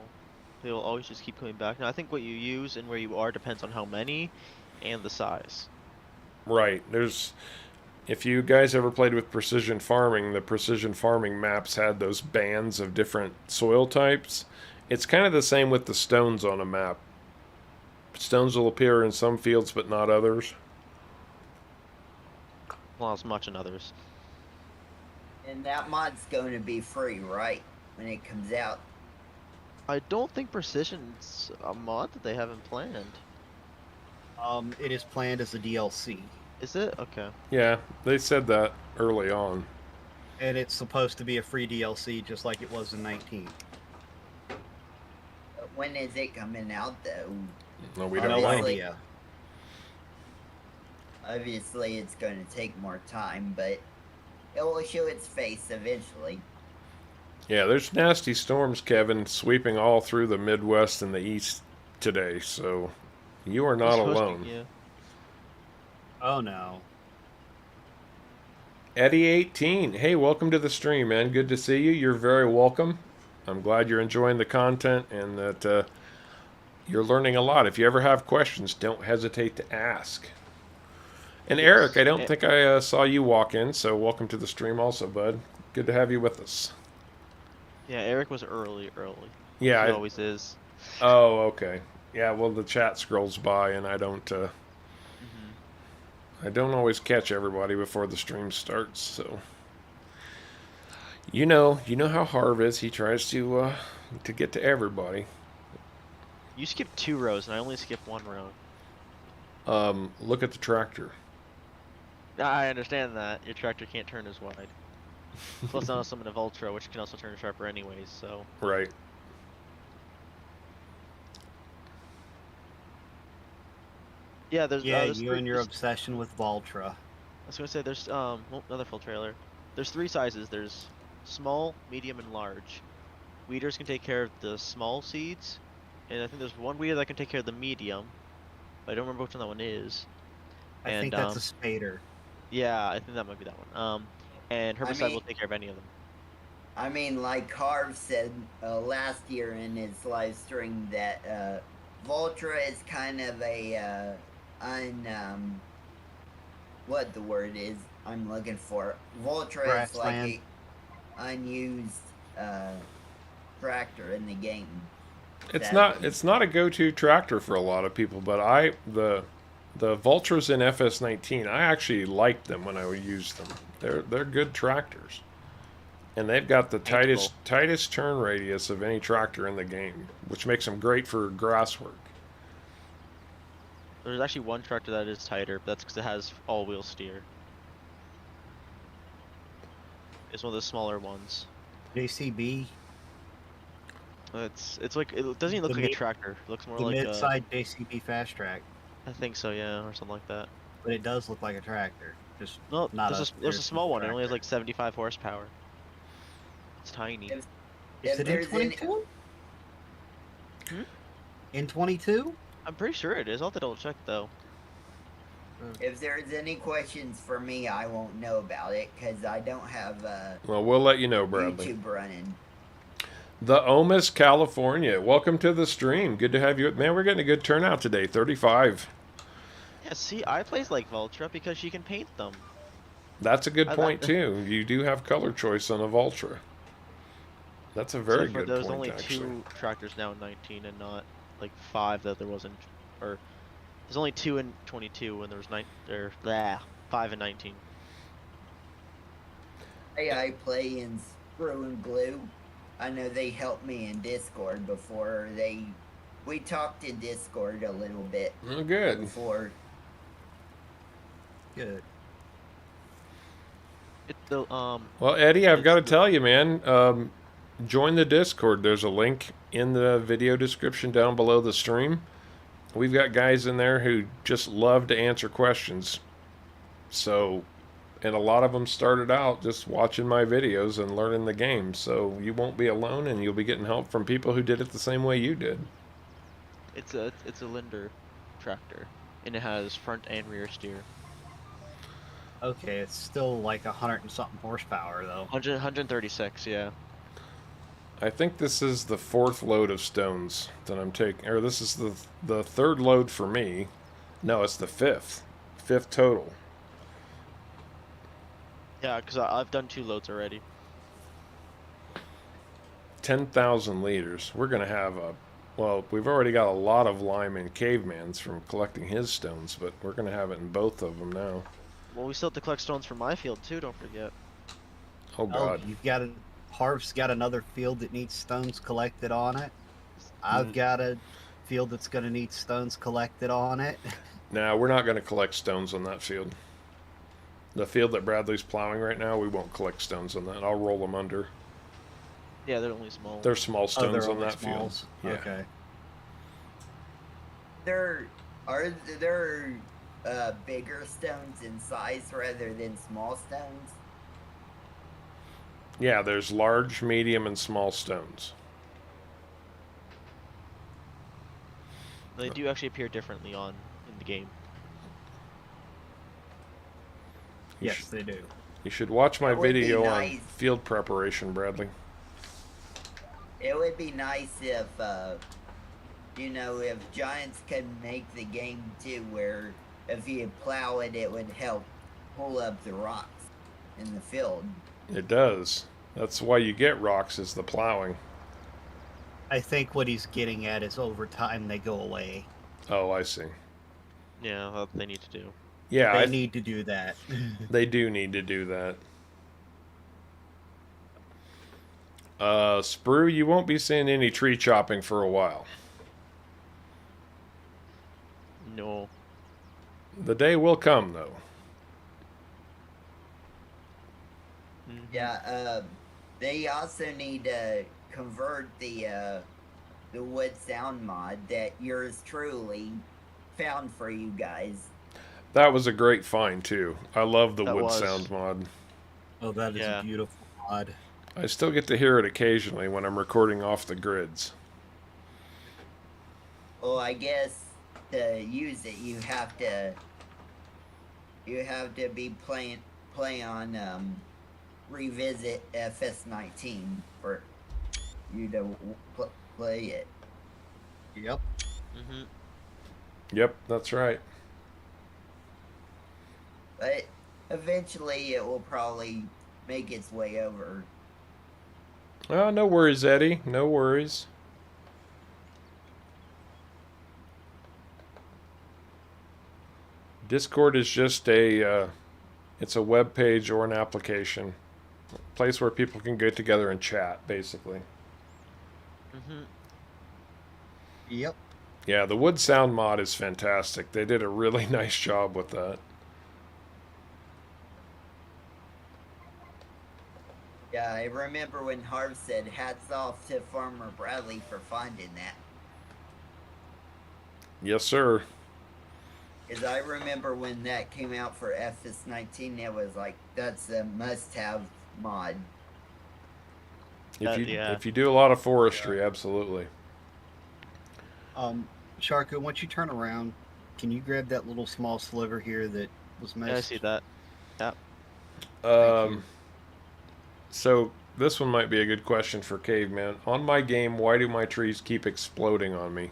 They will always just keep coming back. Now, I think what you use and where you are depends on how many and the size. Right. If you guys ever played with precision farming, the precision farming maps had those bands of different soil types. It's kind of the same with the stones on a map. Stones will appear in some fields, but not others. Well, as much in others. And that mod's going to be free, right? When it comes out. I don't think Precision's a mod that they haven't planned. It is planned as a DLC, Is it? Okay. Yeah, they said that early on. and it's supposed to be a free DLC, just like it was in 19. But when is it coming out, though? No, we don't No know. idea. Obviously, it's going to take more time, but it will show its face eventually. Yeah, there's nasty storms, Kevin, sweeping all through the Midwest and the East today, so you are not It's supposed to- alone. yeah. Oh no. Eddie18, hey, welcome to the stream, man. Good to see you. You're very welcome. I'm glad you're enjoying the content and that you're learning a lot. If you ever have questions, don't hesitate to ask. And Eric, I don't think I saw you walk in, so welcome to the stream also, bud. Good to have you with us. Yeah, Eric was early. Yeah. He always is. Oh, okay. Yeah, well, the chat scrolls by, and I don't always catch everybody before the stream starts. So, you know how Harv is. He tries to get to everybody. You skipped 2 rows, and I only skipped 1 row. Look at the tractor. I understand that. Your tractor can't turn as wide. Plus, now I'm in a Voltra, which can also turn sharper anyways, so... Right. Yeah, there's... Yeah, there's you three, and your there's- obsession with Voltra. I was gonna say, there's, well, another full trailer. There's 3 sizes. There's small, medium, and large. Weeders can take care of the small seeds, and I think there's one weeder that can take care of the medium. But I don't remember which one that one is. I And, think that's a spader. Yeah, I think that might be that one. And herbicide will mean- take care of any of them. I mean, like Harv said last year in his live stream, that Voltra is kind of a what the word is I'm looking for. Voltra is like Grassland. a unused tractor in the game. It's Sadly. not a go-to tractor for a lot of people, but the Vultras in FS19, I actually liked them when I would use them. They're good tractors. And they've got the tightest turn radius of any tractor in the game, which makes them great for grass work. There's actually one tractor that is tighter, but that's because it has all-wheel steer. It's one of the smaller ones. JCB, It's like, it doesn't even look The like a mid- tractor. It looks more the like mid-side JCB fast track, I think so, yeah, or something like that. but it does look like a tractor. Just No, not there's a small one. It only has tractor. like 75 horsepower. It's tiny. If- Is if it in there's any- 22? Hmm? In 22? I'm pretty sure it is. I'll have to double check though. If there's any questions for me, I won't know about it because I don't have Well, we'll let you know, Bradley. YouTube running. The Omis, California. Welcome to the stream. Good to have you. Man, we're getting a good turnout today. 35. Yeah, see, I plays like Voltra because she can paint them. That's a good I like point that. too. You do have color choice on a Vultra. That's a very Except for good there's point, only actually. 2 tractors now in 19 and not like 5 that there wasn't, or there's only 2 in 22 when there was 5 in 19. I play in Screw and Glue. I know they helped me in Discord before. We talked in Discord a little bit Oh, good. before. Good. Well, Eddie, I've It's got to the- tell you, man. Join the Discord. There's a link in the video description down below the stream. We've got guys in there who just love to answer questions. So, and a lot of them started out just watching my videos and learning the game. So you won't be alone, and you'll be getting help from people who did it the same way you did. It's a Linder tractor, and it has front and rear steer. Okay, it's still like 100 and something horsepower though. 136, yeah. I think this is the 4th load of stones that I'm taking, or this is the 3rd load for me. No, it's the 5th total. Yeah, because I've done 2 loads already. 10,000 liters. We're gonna have a, well, we've already got a lot of lime in Caveman's from collecting his stones, but we're gonna have it in both of them now. Well, we still have to collect stones from my field too. Don't forget. Oh God. You've got Harv's got another field that needs stones collected on it. I've got a field that's going to need stones collected on it. Nah, we're not gonna collect stones on that field. The field that Bradley's plowing right now, we won't collect stones on that. I'll roll them under. Yeah, they're only small. There's small stones they're on only that smalls. field. Yeah. Okay. Are there bigger stones in size rather than small stones? Yeah, there's large, medium, and small stones. They do actually appear differently in the game. Yes, they do. You should watch my That would be video on nice. field preparation, Bradley. It would be nice if, if Giants could make the game too, where if you plow it, it would help pull up the rocks in the field. It does. That's why you get rocks, is the plowing. I think what he's getting at is over time they go away. Oh, I see. Yeah, what they need to do. Yeah, They need to do that. they do need to do that. Sprue, you won't be seeing any tree chopping for a while. No. The day will come, though. Mhm. Yeah, they also need to convert the wood sound mod that yours truly found for you guys. That was a great find, too. I love the That wood was. sound mod. Oh, that is Yeah. a beautiful mod. I still get to hear it occasionally when I'm recording off the grids. Well, I guess to use it, you have to be play on revisit FS19 for you to play it. Yep. Mhm. Yep, that's right. But eventually, it will probably make its way over. Oh, no worries, Eddie. No worries. Discord is just it's a web page or an application. A place where people can get together and chat, basically. Mhm. Yep. Yeah, the wood sound mod is fantastic. They did a really nice job with that. Yeah, I remember when Harv said hats off to Farmer Bradley for finding that. Yes, sir. Because I remember when that came out for FS19, it was like, that's a must-have mod. If you do a lot of forestry, absolutely. Sharko, once you turn around, can you grab that little small sliver here that was missed? Yeah, I see that. you. So this one might be a good question for Caveman. On my game, why do my trees keep exploding on me?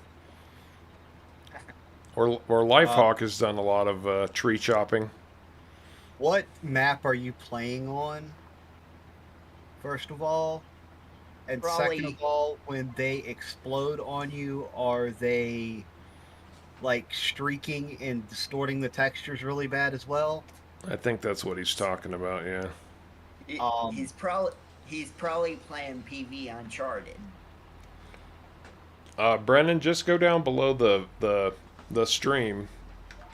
Or Lifehawk has done a lot of tree chopping. What map are you playing on? First of all, and Probably- second of all, when they explode on you, are they like streaking and distorting the textures really bad as well? I think that's what he's talking about. Yeah. He's probably playing PV Uncharted. Brennan, just go down below the stream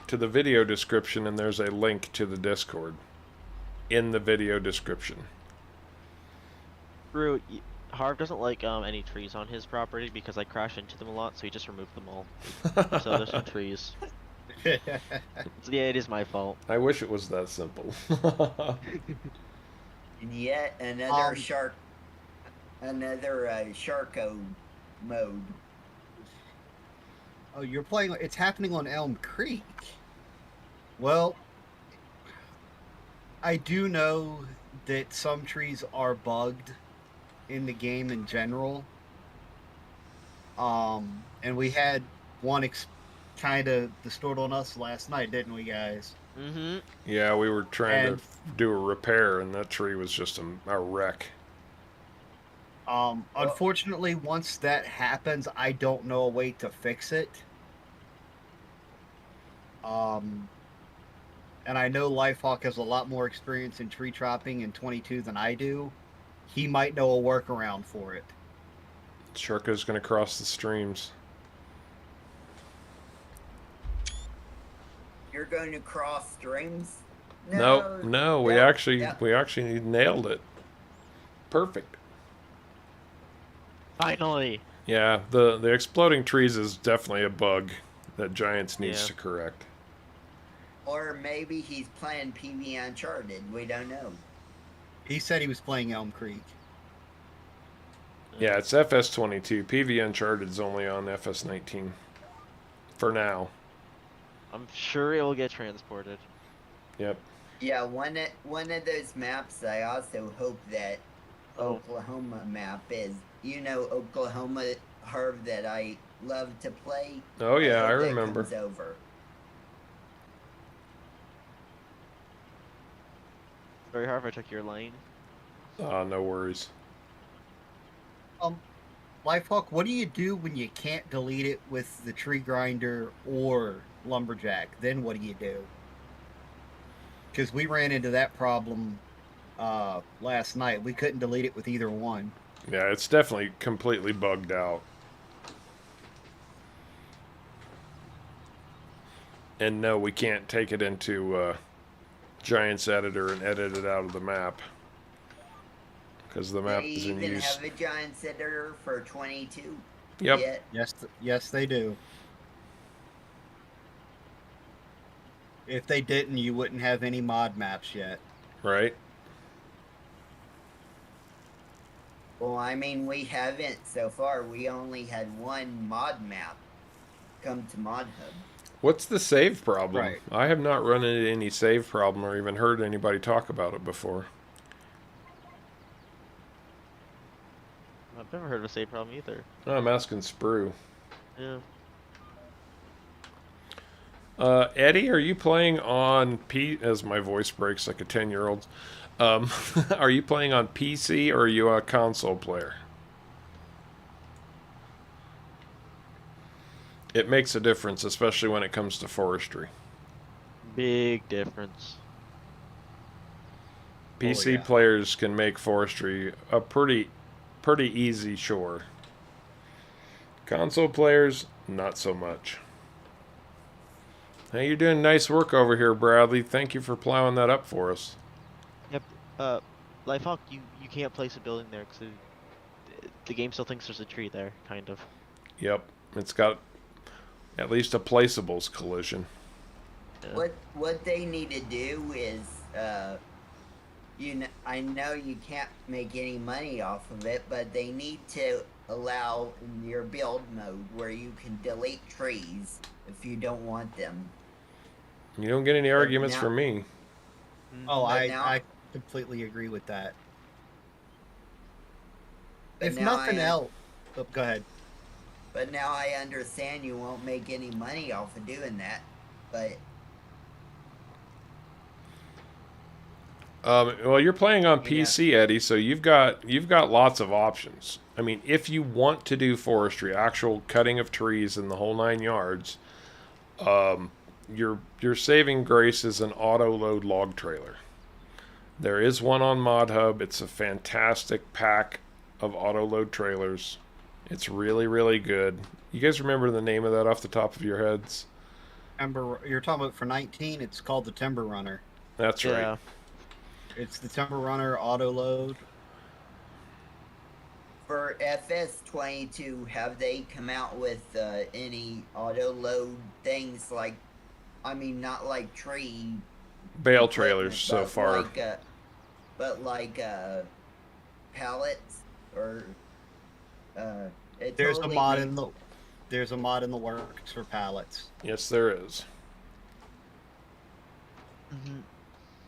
to the video description, and there's a link to the Discord in the video description. Drew, Harv doesn't like any trees on his property because I crash into them a lot, so he just removed them all. So there's no trees. So yeah, it is my fault. I wish it was that simple. And yet another Sharko mode. Oh, you're playing. It's happening on Elm Creek. Well, I do know that some trees are bugged in the game in general. And we had one kind of bestowed on us last night, didn't we, guys? Mm-hmm. Yeah, we were trying And to do a repair, and that tree was just a wreck. unfortunately, once that happens, I don't know a way to fix it. And I know Lifehawk has a lot more experience in tree chopping in 22 than I do. He might know a workaround for it. Shurka's going to cross the streams. You're going to cross streams? No, we Yep, actually yep. we actually nailed it. Perfect. Finally. Yeah, the exploding trees is definitely a bug that Giants needs Yeah. to correct. Or maybe he's playing PV Uncharted. We don't know. He said he was playing Elm Creek. Yeah, it's FS22. PV Uncharted is only on FS19 for now. I'm sure it will get transported. Yep. Yeah, one of those maps I also hope that Oh. Oklahoma map is. You know Oklahoma, Harv, that I love to play? Oh yeah, I hope that remember. comes over. Very hard if I took your lane. No worries. Lifehawk, what do you do when you can't delete it with the tree grinder or lumberjack? Then what do you do? Because we ran into that problem last night. We couldn't delete it with either one. Yeah, it's definitely completely bugged out. And no, we can't take it into Giants Editor and edit it out of the map. Because the map They is in even use. have a Giants editor for 22. Yep. Yet. Yes, they do. If they didn't, you wouldn't have any mod maps yet. Right? Well, I mean, we haven't so far. We only had one mod map come to Mod Hub. What's the save problem? Right. I have not run into any save problem or even heard anybody talk about it before. I've never heard of a save problem either. Oh, I'm asking Sprue. Yeah. Eddie, are you playing on as my voice breaks like a 10-year-old's? Are you playing on PC or are you a console player? It makes a difference, especially when it comes to forestry. Big difference. PC yeah. players can make forestry a pretty easy chore. Console players, not so much. Hey, you're doing nice work over here, Bradley. Thank you for plowing that up for us. Yep. Lifehawk, you can't place a building there because the game still thinks there's a tree there, kind of. Yep, it's got at least a placeables collision. Yeah. What they need to do is, I know you can't make any money off of it, but they need to allow in your build mode where you can delete trees if you don't want them. You don't get any arguments now- from me. Oh, But now- I completely agree with that. But If now nothing else, oh, go ahead. But now I understand you won't make any money off of doing that. But Well, you're playing on PC, Eddie, so you've got lots of options. I mean, if you want to do forestry, actual cutting of trees and the whole 9 yards, your saving grace is an auto load log trailer. There is one on Mod Hub. It's a fantastic pack of auto load trailers. It's really, really good. You guys remember the name of that off the top of your heads? You're talking about for 19. It's called the Timber Runner. That's right. Yeah. It's the Timber Runner auto load. for FS22, have they come out with any auto load things like, I mean, not like tree Bale equipment, trailers so but far. like pallets or There's a totally mod makes- in the there's a mod in the works for pallets. Yes, there is. Mhm.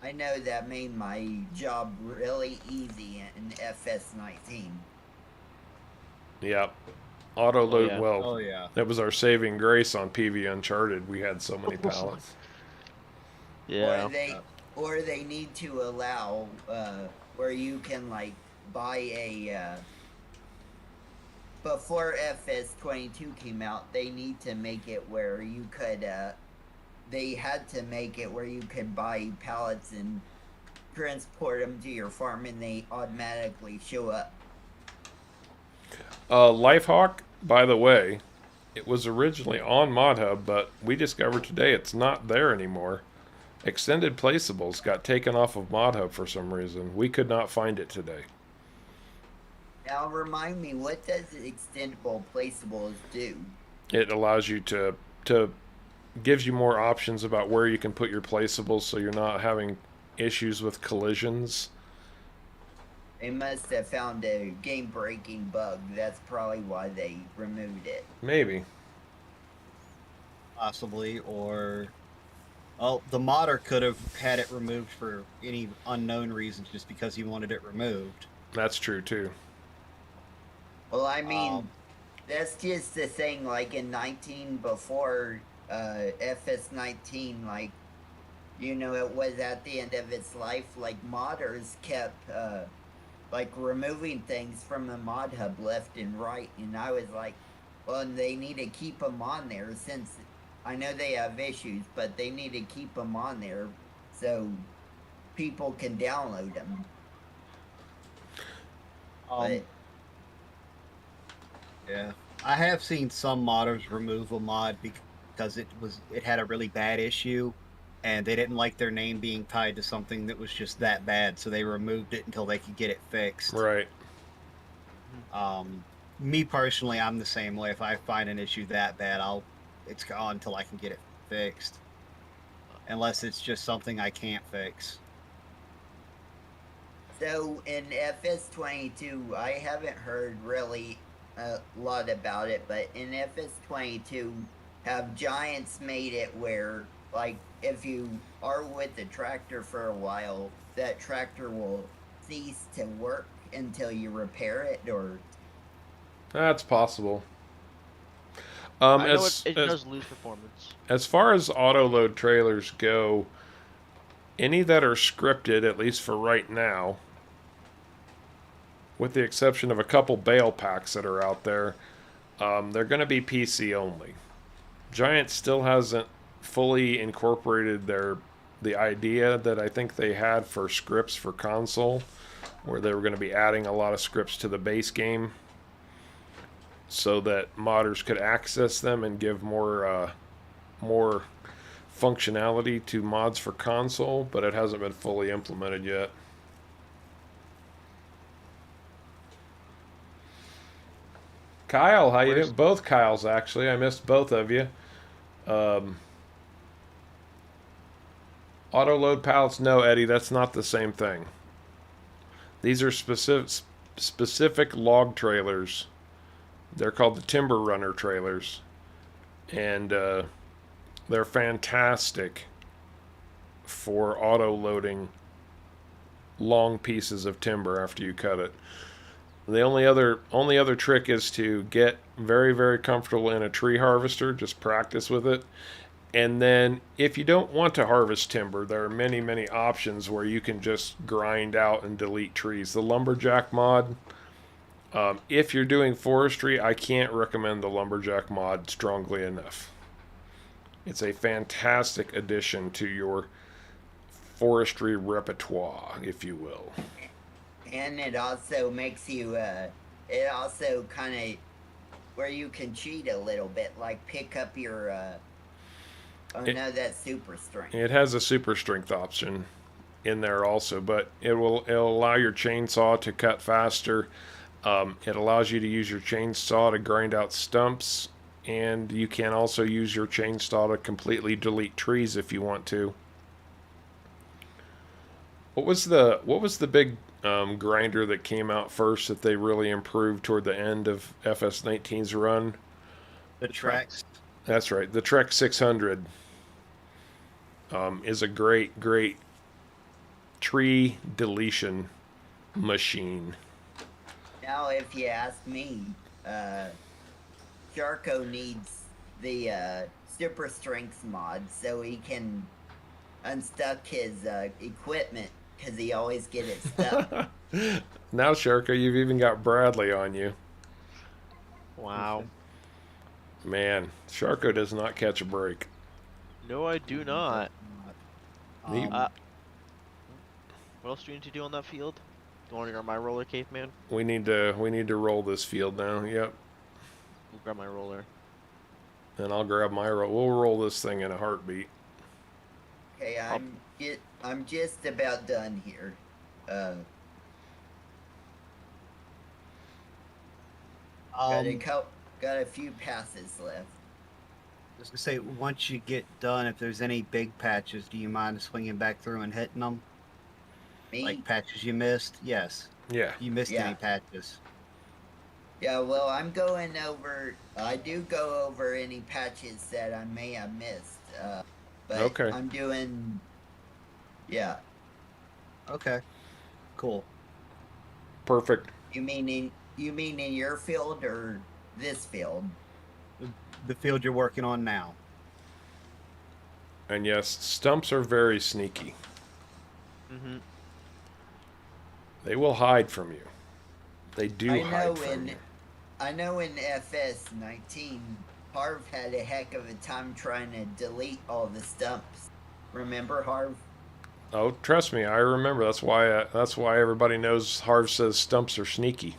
I know that made my job really easy in FS19. Yep. Auto load. yeah. Well, Oh yeah. that was our saving grace on PV Uncharted. We had so many pallets. Yeah. Or they need to allow where you can like buy a before FS22 came out, they need to make it where you could they had to make it where you could buy pallets and transport them to your farm and they automatically show up. Lifehawk, by the way, it was originally on ModHub, but we discovered today it's not there anymore. Extended Placeables got taken off of ModHub for some reason. We could not find it today. Now remind me, what does extendable placeables do? It allows you to gives you more options about where you can put your placeables, so you're not having issues with collisions. They must have found a game-breaking bug. That's probably why they removed it. Maybe. Possibly, or well, the modder could have had it removed for any unknown reason, just because he wanted it removed. That's true too. Well, I mean, that's just the thing. Like in 19 before FS19, like, you know, it was at the end of its life. Like modders kept like removing things from the mod hub left and right, and I was like, well, they need to keep them on there since I know they have issues, but they need to keep them on there so people can download them. But yeah, I have seen some modders remove a mod because it had a really bad issue, and they didn't like their name being tied to something that was just that bad, so they removed it until they could get it fixed. Right. Me personally, I'm the same way. If I find an issue that bad, it's gone until I can get it fixed. Unless it's just something I can't fix. so in FS22, I haven't heard really a lot about it, but in FS22, have Giants made it where, like, if you are with the tractor for a while, that tractor will cease to work until you repair it, or That's possible. I know it does lose performance. As far as auto load trailers go, any that are scripted, at least for right now, with the exception of a couple bale packs that are out there, they're going to be PC only. Giant still hasn't fully incorporated the idea that I think they had for scripts for console, where they were going to be adding a lot of scripts to the base game so that modders could access them and give more functionality to mods for console, but it hasn't been fully implemented yet. Kyle, how you doing? Both Kyles, actually. I missed both of you. Auto load pallets? No, Eddie, that's not the same thing. These are specific log trailers. They're called the Timber Runner trailers. And they're fantastic for auto loading long pieces of timber after you cut it. The only other trick is to get very, very comfortable in a tree harvester. Just practice with it. And then if you don't want to harvest timber, there are many, many options where you can just grind out and delete trees. The Lumberjack mod, if you're doing forestry, I can't recommend the Lumberjack mod strongly enough. It's a fantastic addition to your forestry repertoire, if you will. and it also makes you it also kind of where you can cheat a little bit, like pick up your no, that's super strength. It has a super strength option in there also, but it'll allow your chainsaw to cut faster. It allows you to use your chainsaw to grind out stumps, and you can also use your chainsaw to completely delete trees if you want to. What was the big grinder that came out first that they really improved toward the end of FS19's run? The Trex. That's right. The Trek 600 is a great tree deletion machine. Now, if you ask me, Jarko needs the super strength mod so he can unstuck his equipment because he always get it stuck. Now, Sharka, you've even got Bradley on you. Wow. Man, Sharko does not catch a break. No, I do not. Me- What else do you need to do on that field? You want to grab my roller, caveman? We need to roll this field now. Yep. We'll grab my roller. And I'll grab my roll. We'll roll this thing in a heartbeat. Okay, I'm just about done here. Got a few passes left. I was gonna say, once you get done, if there's any big patches, do you mind swinging back through and hitting them? Me? Like patches you missed? Yes. Yeah. You missed Yeah. any patches? Yeah, well, I'm going over. I do go over any patches that I may have missed. But Okay. I'm doing. Yeah. Okay. Cool. Perfect. You mean in your field or this field? The field you're working on now. And yes, stumps are very sneaky. Mm-hmm. They will hide from you. They do I know hide from you. I know in FS19, Harv had a heck of a time trying to delete all the stumps. Remember, Harv? Oh, trust me, I remember. That's why everybody knows Harv says stumps are sneaky.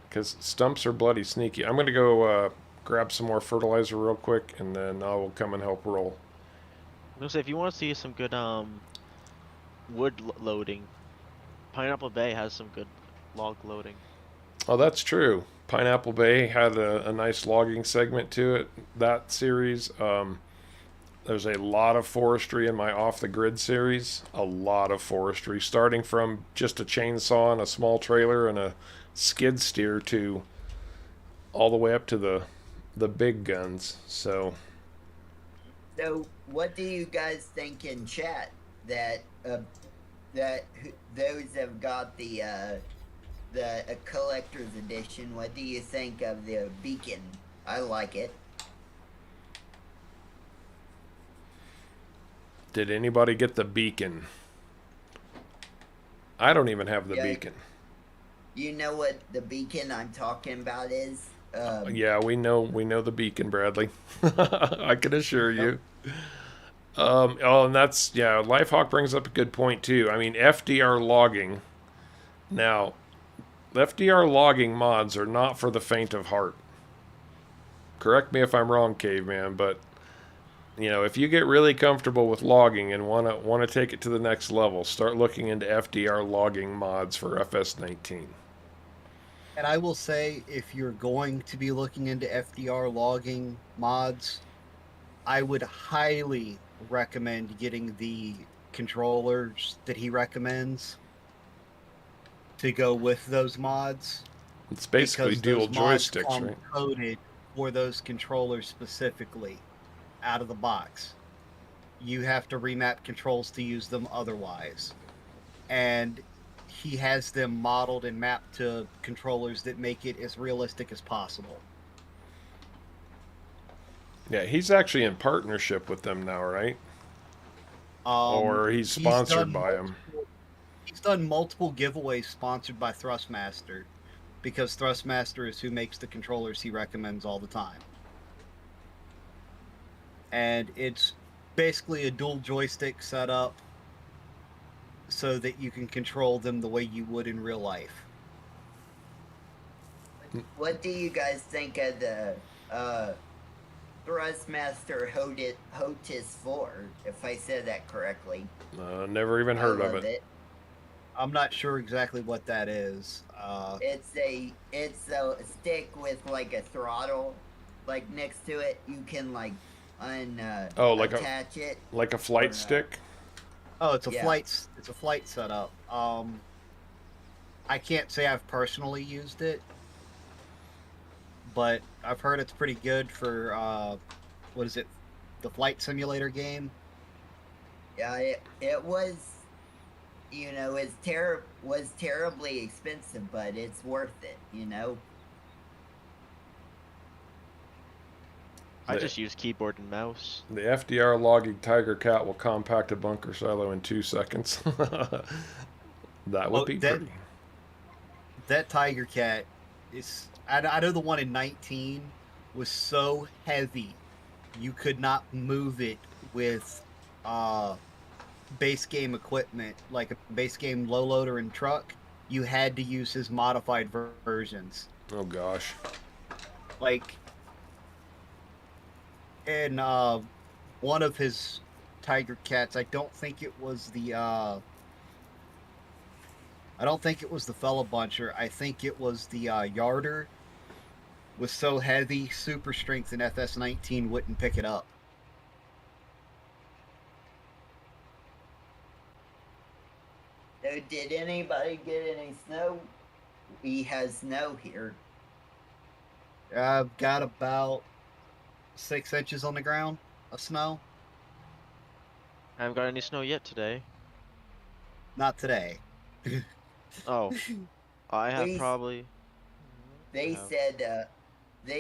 Because stumps are bloody sneaky. I'm gonna go grab some more fertilizer real quick, and then I will come and help roll. I'm gonna say, if you want to see some good wood loading, Pineapple Bay has some good log loading. Oh, that's true. Pineapple Bay had a nice logging segment to it. That series. There's a lot of forestry in my off the grid series. A lot of forestry, starting from just a chainsaw and a small trailer and a skid steer to all the way up to the big guns. So what do you guys think in chat that those have got the collector's edition? What do you think of the beacon? I like it. did anybody get the beacon? I don't even have the Yeah. beacon. You know what the beacon I'm talking about is? Yeah, we know the beacon, Bradley. I can assure you. Oh, and that's, yeah, Lifehawk brings up a good point too. I mean, FDR logging. Now, FDR logging mods are not for the faint of heart. Correct me if I'm wrong, Caveman, but you know, if you get really comfortable with logging and want to take it to the next level, start looking into FDR logging mods for FS19. And I will say, if you're going to be looking into FDR logging mods, I would highly recommend getting the controllers that he recommends to go with those mods. It's basically because dual those mods joysticks, come right? coded for those controllers specifically out of the box. You have to remap controls to use them otherwise. And he has them modeled and mapped to controllers that make it as realistic as possible. Yeah, he's actually in partnership with them now, right? Or he's sponsored by them. He's done multiple giveaways sponsored by Thrustmaster, because Thrustmaster is who makes the controllers he recommends all the time. And it's basically a dual joystick setup so that you can control them the way you would in real life. What do you guys think of the Thrustmaster HOTIS 4, if I said that correctly? Never even heard I of love it. I'm not sure exactly what that is. It's a stick with like a throttle, like next to it. You can like attach it. Like a flight stick? Oh, it's a Yeah. flight setup. I can't say I've personally used it, but I've heard it's pretty good for what is it, the flight simulator game. Yeah, it was, you know, was terribly expensive, but it's worth it, you know. I just use keyboard and mouse. The FDR logging Tiger Cat will compact a bunker silo in 2 seconds. That would be pretty. That Tiger Cat is. I know the one in 19 was so heavy, you could not move it with base game equipment, like a base game low loader and truck. You had to use his modified versions. Oh gosh. Like, and one of his Tiger Cats, I don't think it was the Fella Buncher. I think it was the Yarder. Was so heavy, super strength in FS19 wouldn't pick it up. So did anybody get any snow? We have snow here. I've got about 6 inches on the ground of snow. I haven't got any snow yet today. Not today. Oh, I have Please. probably. They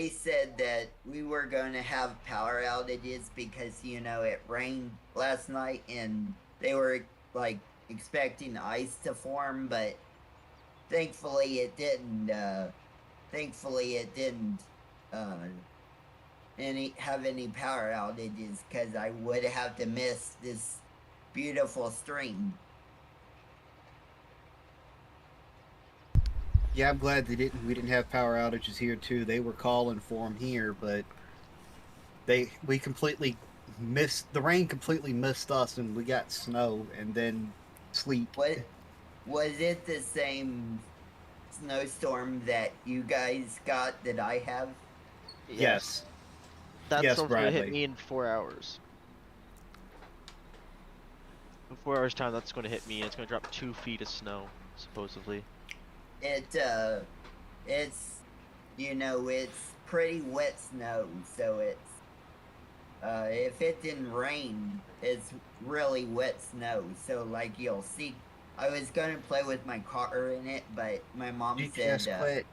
said that we were going to have power outages because, you know, it rained last night and they were like expecting ice to form, but thankfully it didn't have any power outages, because I would have to miss this beautiful stream. Yeah, I'm glad we didn't have power outages here too. They were calling for them here, but we completely missed the rain. Completely missed us, and we got snow and then sleet. What was it? The same snowstorm that you guys got that I have? Yes. That Yes, storm's gonna hit Bradley. me in 4 hours. In 4 hours time, that's gonna hit me, and it's gonna drop 2 feet of snow, supposedly. It's, you know, it's pretty wet snow, so it's, if it didn't rain, it's really wet snow, so, like, you'll see. I was gonna play with my car in it, but my mom GPS said, quit.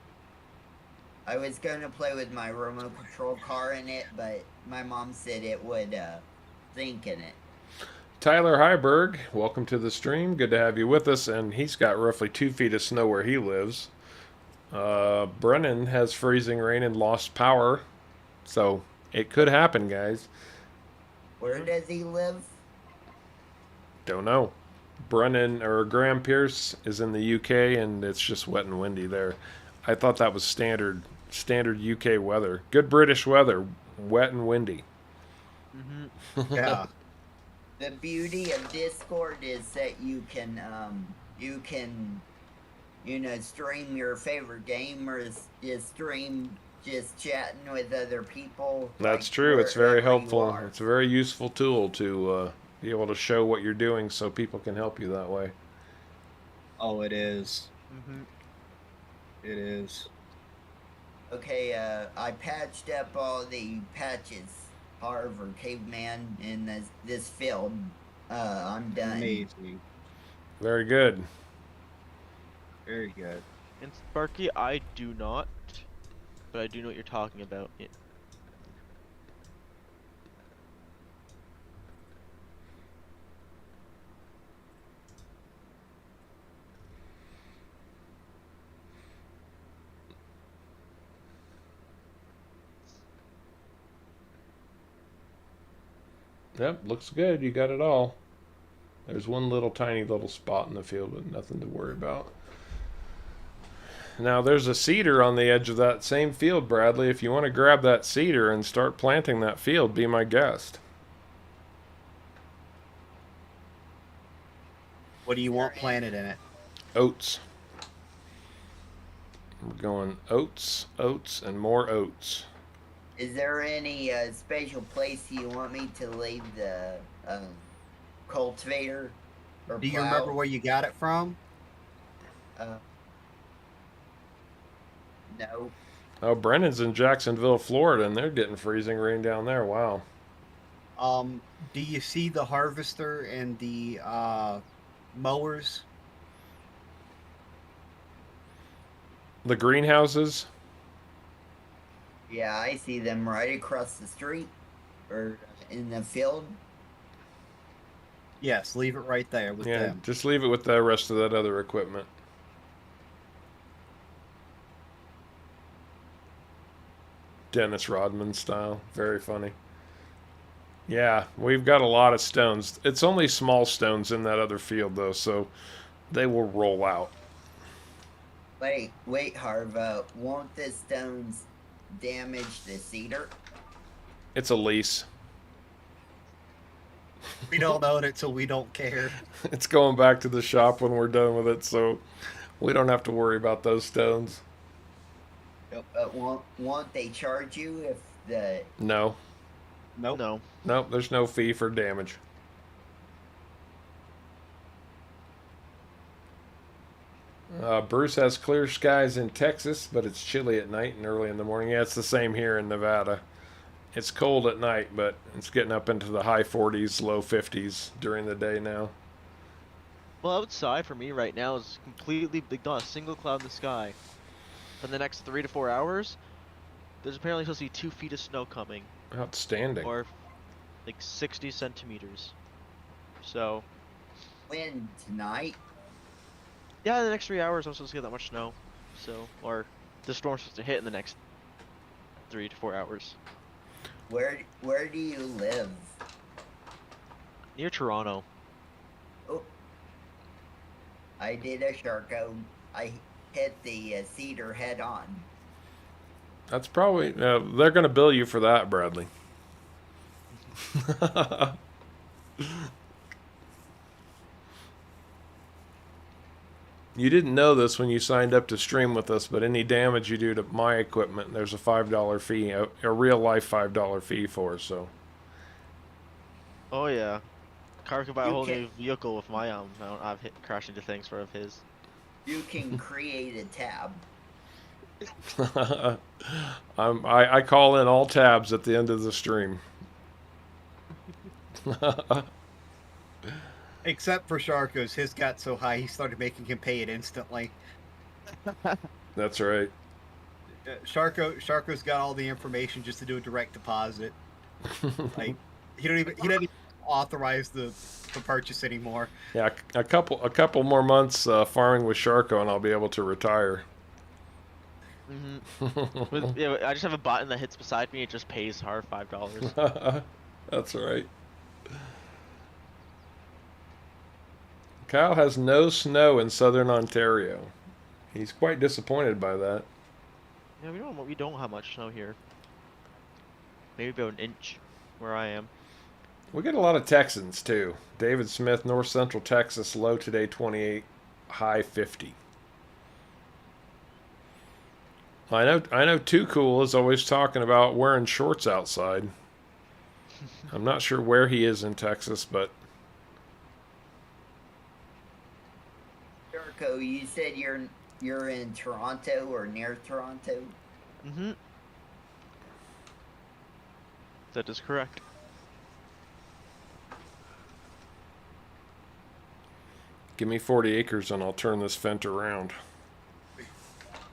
I was gonna play with my remote control car in it, but my mom said it would, sink in it. Tyler Heiberg, welcome to the stream. Good to have you with us. And he's got roughly 2 feet of snow where he lives. Brennan has freezing rain and lost power. So it could happen, guys. Where does he live? Don't know. Brennan or Graham Pierce is in the UK, and it's just wet and windy there. I thought that was standard UK weather. Good British weather, wet and windy. Mm-hmm. Yeah. The beauty of Discord is that you can, you know, stream your favorite game, or just stream just chatting with other people. That's like, true. It's very wherever you helpful. are. It's a very useful tool to be able to show what you're doing so people can help you that way. Oh, it is. Mm-hmm. It is. Okay, I patched up all the patches, Harv or Caveman, in this field. I'm done. Amazing. Very good. Very good. And Sparky, I do not, but I do know what you're talking about. Yep, looks good. You got it all. There's one little tiny little spot in the field, but nothing to worry about. Now there's a cedar on the edge of that same field, Bradley. If you want to grab that cedar and start planting that field, be my guest. What do you want planted in it? Oats. We're going oats, oats, and more oats. Is there any special place you want me to leave the cultivator? Or Do you plow? remember where you got it from? No. Oh, Brennan's in Jacksonville, Florida, and they're getting freezing rain down there. Wow. Do you see the harvester and the mowers? The greenhouses? Yeah, I see them right across the street or in the field. Yes, leave it right there with Yeah, them. just leave it with the rest of that other equipment. Dennis Rodman style. Very funny. Yeah, we've got a lot of stones. It's only small stones in that other field, though, so they will roll out. Wait, Harv. Won't the stones damage the cedar? It's a lease. We don't own it, so we don't care. It's going back to the shop when we're done with it, so we don't have to worry about those stones. Won't they charge you if the... No. Nope. No. Nope, there's no fee for damage. Bruce has clear skies in Texas, but it's chilly at night and early in the morning. Yeah, it's the same here in Nevada. It's cold at night, but it's getting up into the high 40s, low 50s during the day now. Well, outside for me right now is completely not a single cloud in the sky. For the next 3 to 4 hours, there's apparently supposed to be 2 feet of snow coming, Outstanding. or like 60 centimeters. So, When tonight? yeah, in the next 3 hours I'm supposed to get that much snow. So, or the storm's supposed to hit in the next 3 to 4 hours. Where do you live? Near Toronto. Oh, I did a Sharko. I hit the cedar head on. That's probably... they're going to bill you for that, Bradley. You didn't know this when you signed up to stream with us, but any damage you do to my equipment, there's a $5 fee, a real life $5 fee for, so... Oh yeah. Car could buy a You whole can- new vehicle with my I've crashed into things for of his. You can create a tab. I call in all tabs at the end of the stream. Except for Sharko's. His got so high, he started making him pay it instantly. That's right. Sharko's got all the information just to do a direct deposit. Like he doesn't even authorize the purchase anymore. Yeah, a couple more months farming with Sharko, and I'll be able to retire. Yeah, I just have a button that hits beside me. It just pays Har $5. That's right. Kyle has no snow in southern Ontario. He's quite disappointed by that. Yeah, we don't have much snow here. Maybe about an inch where I am. We get a lot of Texans too. David Smith, North Central Texas, low today 28, high 50. I know Too Cool is always talking about wearing shorts outside. I'm not sure where he is in Texas, but Sharko, you said you're in Toronto or near Toronto? Mm-hmm. That is correct. give me 40 acres and I'll turn this fent around.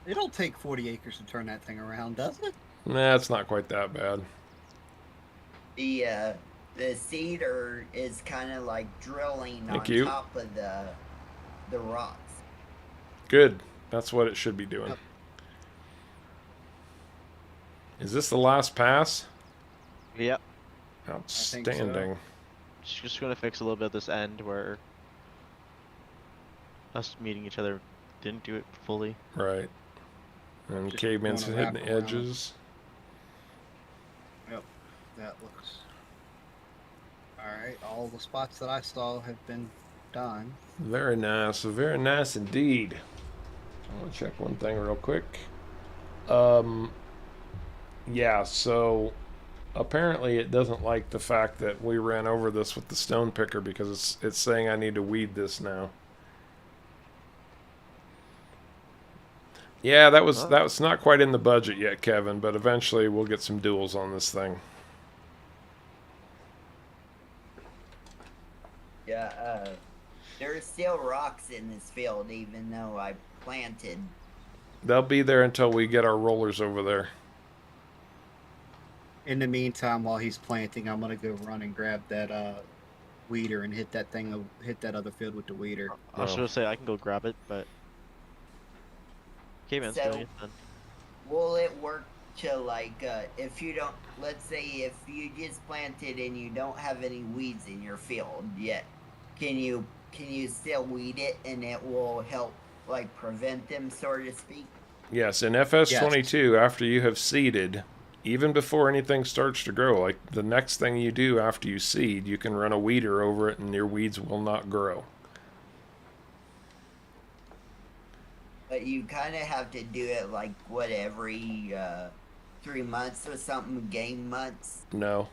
It'll take 40 acres to turn that thing around, doesn't it? Nah, it's not quite that bad. The cedar is kind of like drilling Thank on you. top of the rocks. Good. That's what it should be doing. Yep. Is this the last pass? Yep. Outstanding. Just gonna fix a little bit of this end where us meeting each other didn't do it fully. Right. And Just caveman's wanna hitting wrap the around. edges. Yep. That looks... Alright, all the spots that I saw have been done. Very nice. Very nice indeed. I want to check one thing real quick. Yeah, so apparently it doesn't like the fact that we ran over this with the stone picker because it's saying I need to weed this now. Yeah, that was Oh. not quite in the budget yet, Kevin, but eventually we'll get some duels on this thing. Yeah, there's still rocks in this field, even though I planted. They'll be there until we get our rollers over there. In the meantime, while he's planting, I'm gonna go run and grab that weeder and hit that other field with the weeder. I was No. gonna say I can go grab it, but Caveman's So- doing it then. Will it work to like, if you don't, let's say if you just planted and you don't have any weeds in your field yet, can you still weed it and it will help like prevent them, so to speak? Yes, in FS22, after you have seeded, even before anything starts to grow, like the next thing you do after you seed, you can run a weeder over it and your weeds will not grow. But you kind of have to do it like what, every 3 months or something, game months. No.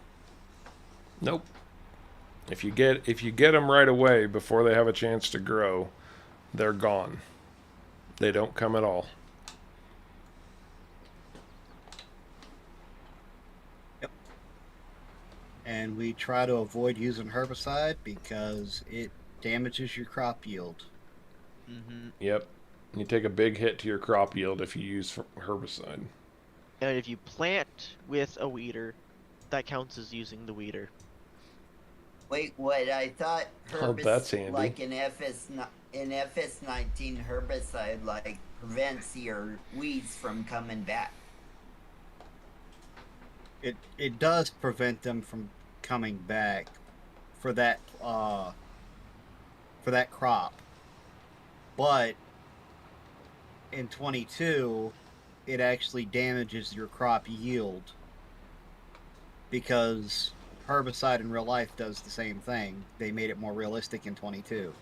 Nope. If you get them right away before they have a chance to grow, they're gone. They don't come at all. And we try to avoid using herbicide because it damages your crop yield. Mm-hmm. Yep. You take a big hit to your crop yield if you use herbicide. And if you plant with a weeder, that counts as using the weeder. Wait, what? I thought Oh, that's handy. like in FS19 herbicide like prevents your weeds from coming back. It does prevent them from coming back for that crop, but in 22 it actually damages your crop yield because herbicide in real life does the same thing. They made it more realistic in 22.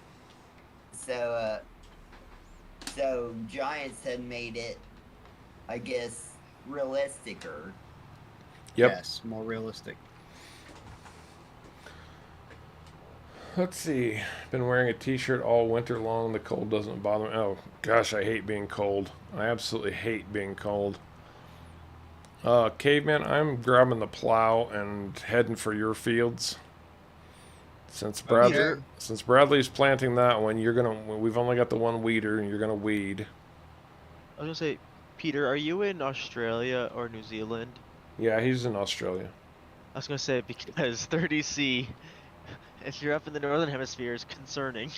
So Giants had made it, I guess, realisticer. Yep. Yes, more realistic. Let's see. Been wearing a t-shirt all winter long. The cold doesn't bother me. Oh, gosh, I hate being cold. I absolutely hate being cold. Caveman, I'm grabbing the plow and heading for your fields. Since Bradley's planting that one, we've only got the one weeder, and you're gonna weed. I was gonna say, Peter, are you in Australia or New Zealand? Yeah, he's in Australia. I was gonna say because 30C, if you're up in the northern hemisphere, is concerning.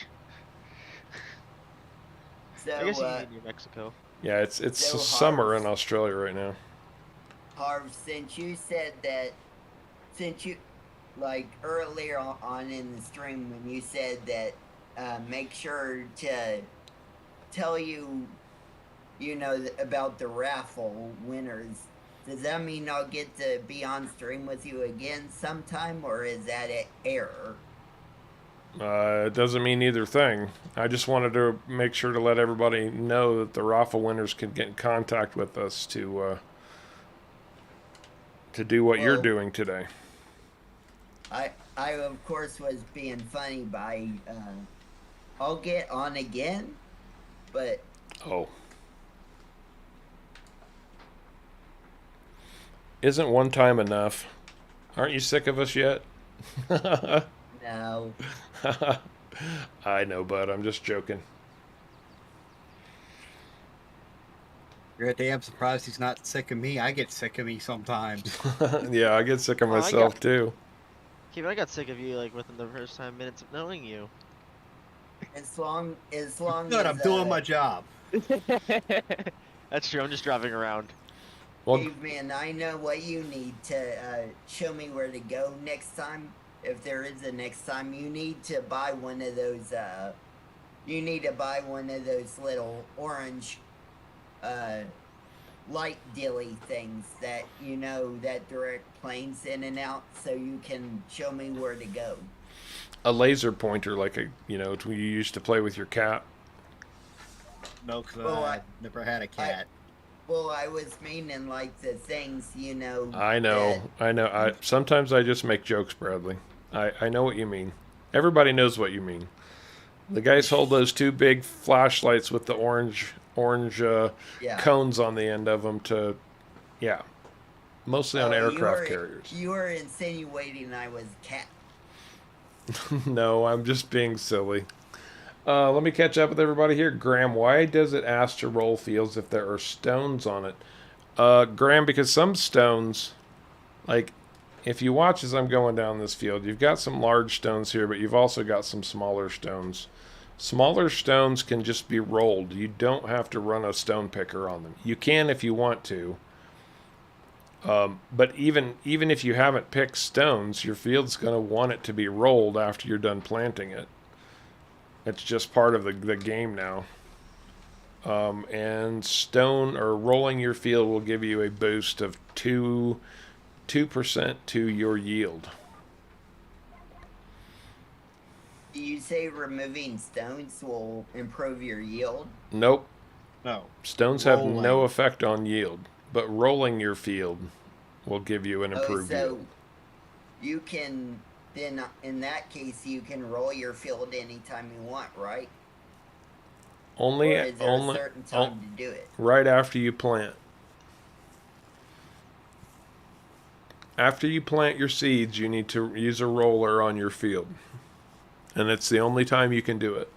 So I guess you can be in New Mexico. Yeah, it's So summer Harv- in Australia right now. Harv, since you said that, since you, like earlier on in the stream when you said that, make sure to tell you know, about the raffle winners. Does that mean I'll get to be on stream with you again sometime, or is that an error? It doesn't mean either thing. I just wanted to make sure to let everybody know that the raffle winners can get in contact with us to do what you're Well- doing today. I of course was being funny by, I'll get on again, but Oh. Isn't one time enough? Aren't you sick of us yet? no. I know, bud. I'm just joking. You're damn surprised he's not sick of me. I get sick of me sometimes. Yeah, I get sick of Oh, I myself too. Caveman, I got sick of you like within the first 5 minutes of knowing you. As long Good, as I'm doing my job. That's true. I'm just driving around. Well, Caveman, I know what you need to show me where to go next time. If there is a next time, you need to buy one of those. You need to buy one of those little orange, light dilly things that that direct planes in and out, so you can show me where to go. a laser pointer, like you used to play with your cat. No, because Well, I never had a cat. Well, I was meaning like the things, I know. Sometimes I just make jokes, Bradley. I know what you mean. Everybody knows what you mean. The guys hold those two big flashlights with the orange orange Yeah. cones on the end of them to, yeah, mostly on aircraft carriers. You were insinuating I was cat. No, I'm just being silly. Let me catch up with everybody here. Graham, why does it ask to roll fields if there are stones on it? Graham, because some stones, like, if you watch as I'm going down this field, you've got some large stones here, but you've also got some smaller stones. Smaller stones can just be rolled. You don't have to run a stone picker on them. You can if you want to. But even if you haven't picked stones, your field's going to want it to be rolled after you're done planting it. It's just part of the game now. And stone or rolling your field will give you a boost of 2% to your yield. Do you say removing stones will improve your yield? Nope. No. Stones have Rolling. no effect on yield, but rolling your field will give you an improved yield. You can then, in that case, you can roll your field anytime you want, right? Only, or is there a certain time to do it? Right after you plant. After you plant your seeds, you need to use a roller on your field. And it's the only time you can do it.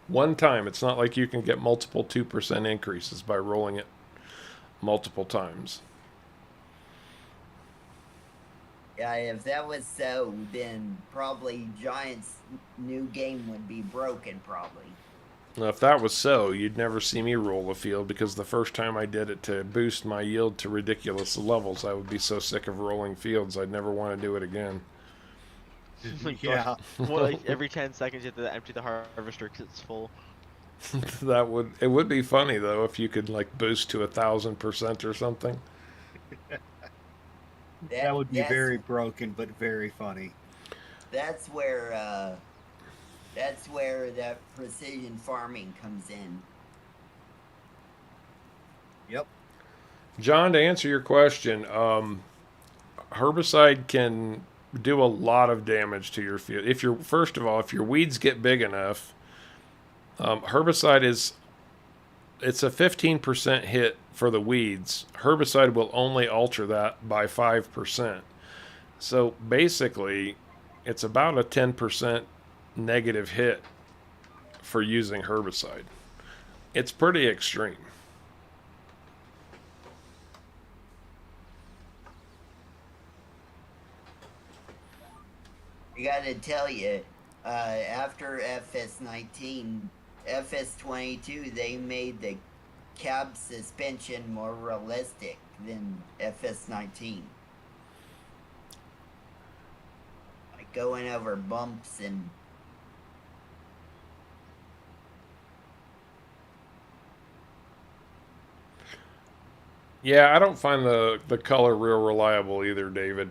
One time. It's not like you can get multiple 2% increases by rolling it multiple times. Yeah, if that was so, then probably Giants' new game would be broken, probably. Now, if that was so, you'd never see me roll a field, because the first time I did it to boost my yield to ridiculous levels, I would be so sick of rolling fields, I'd never want to do it again. Yeah. Well, like every 10 seconds you have to empty the harvester because it's full. It would be funny though if you could like boost to 1,000% or something. That would be very broken, but very funny. That's where that precision farming comes in. Yep. John, to answer your question, herbicide can do a lot of damage to your field. First of all, if your weeds get big enough, herbicide it's a 15% hit for the weeds. Herbicide will only alter that by 5%. So basically, it's about a 10% negative hit for using herbicide. It's pretty extreme. I gotta tell you, after FS22, they made the cab suspension more realistic than FS19. Like going over bumps and... Yeah, I don't find the color real reliable either, David.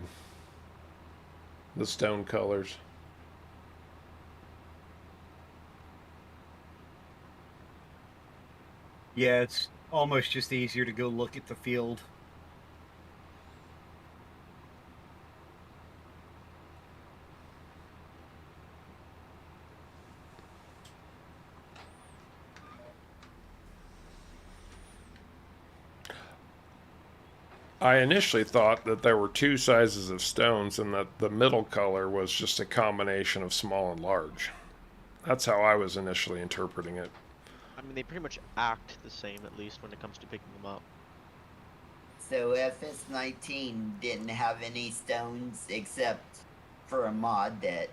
The stone colors. Yeah, it's almost just easier to go look at the field. I initially thought that there were two sizes of stones and that the middle color was just a combination of small and large. That's how I was initially interpreting it. I mean, they pretty much act the same, at least when it comes to picking them up. So FS19 didn't have any stones except for a mod that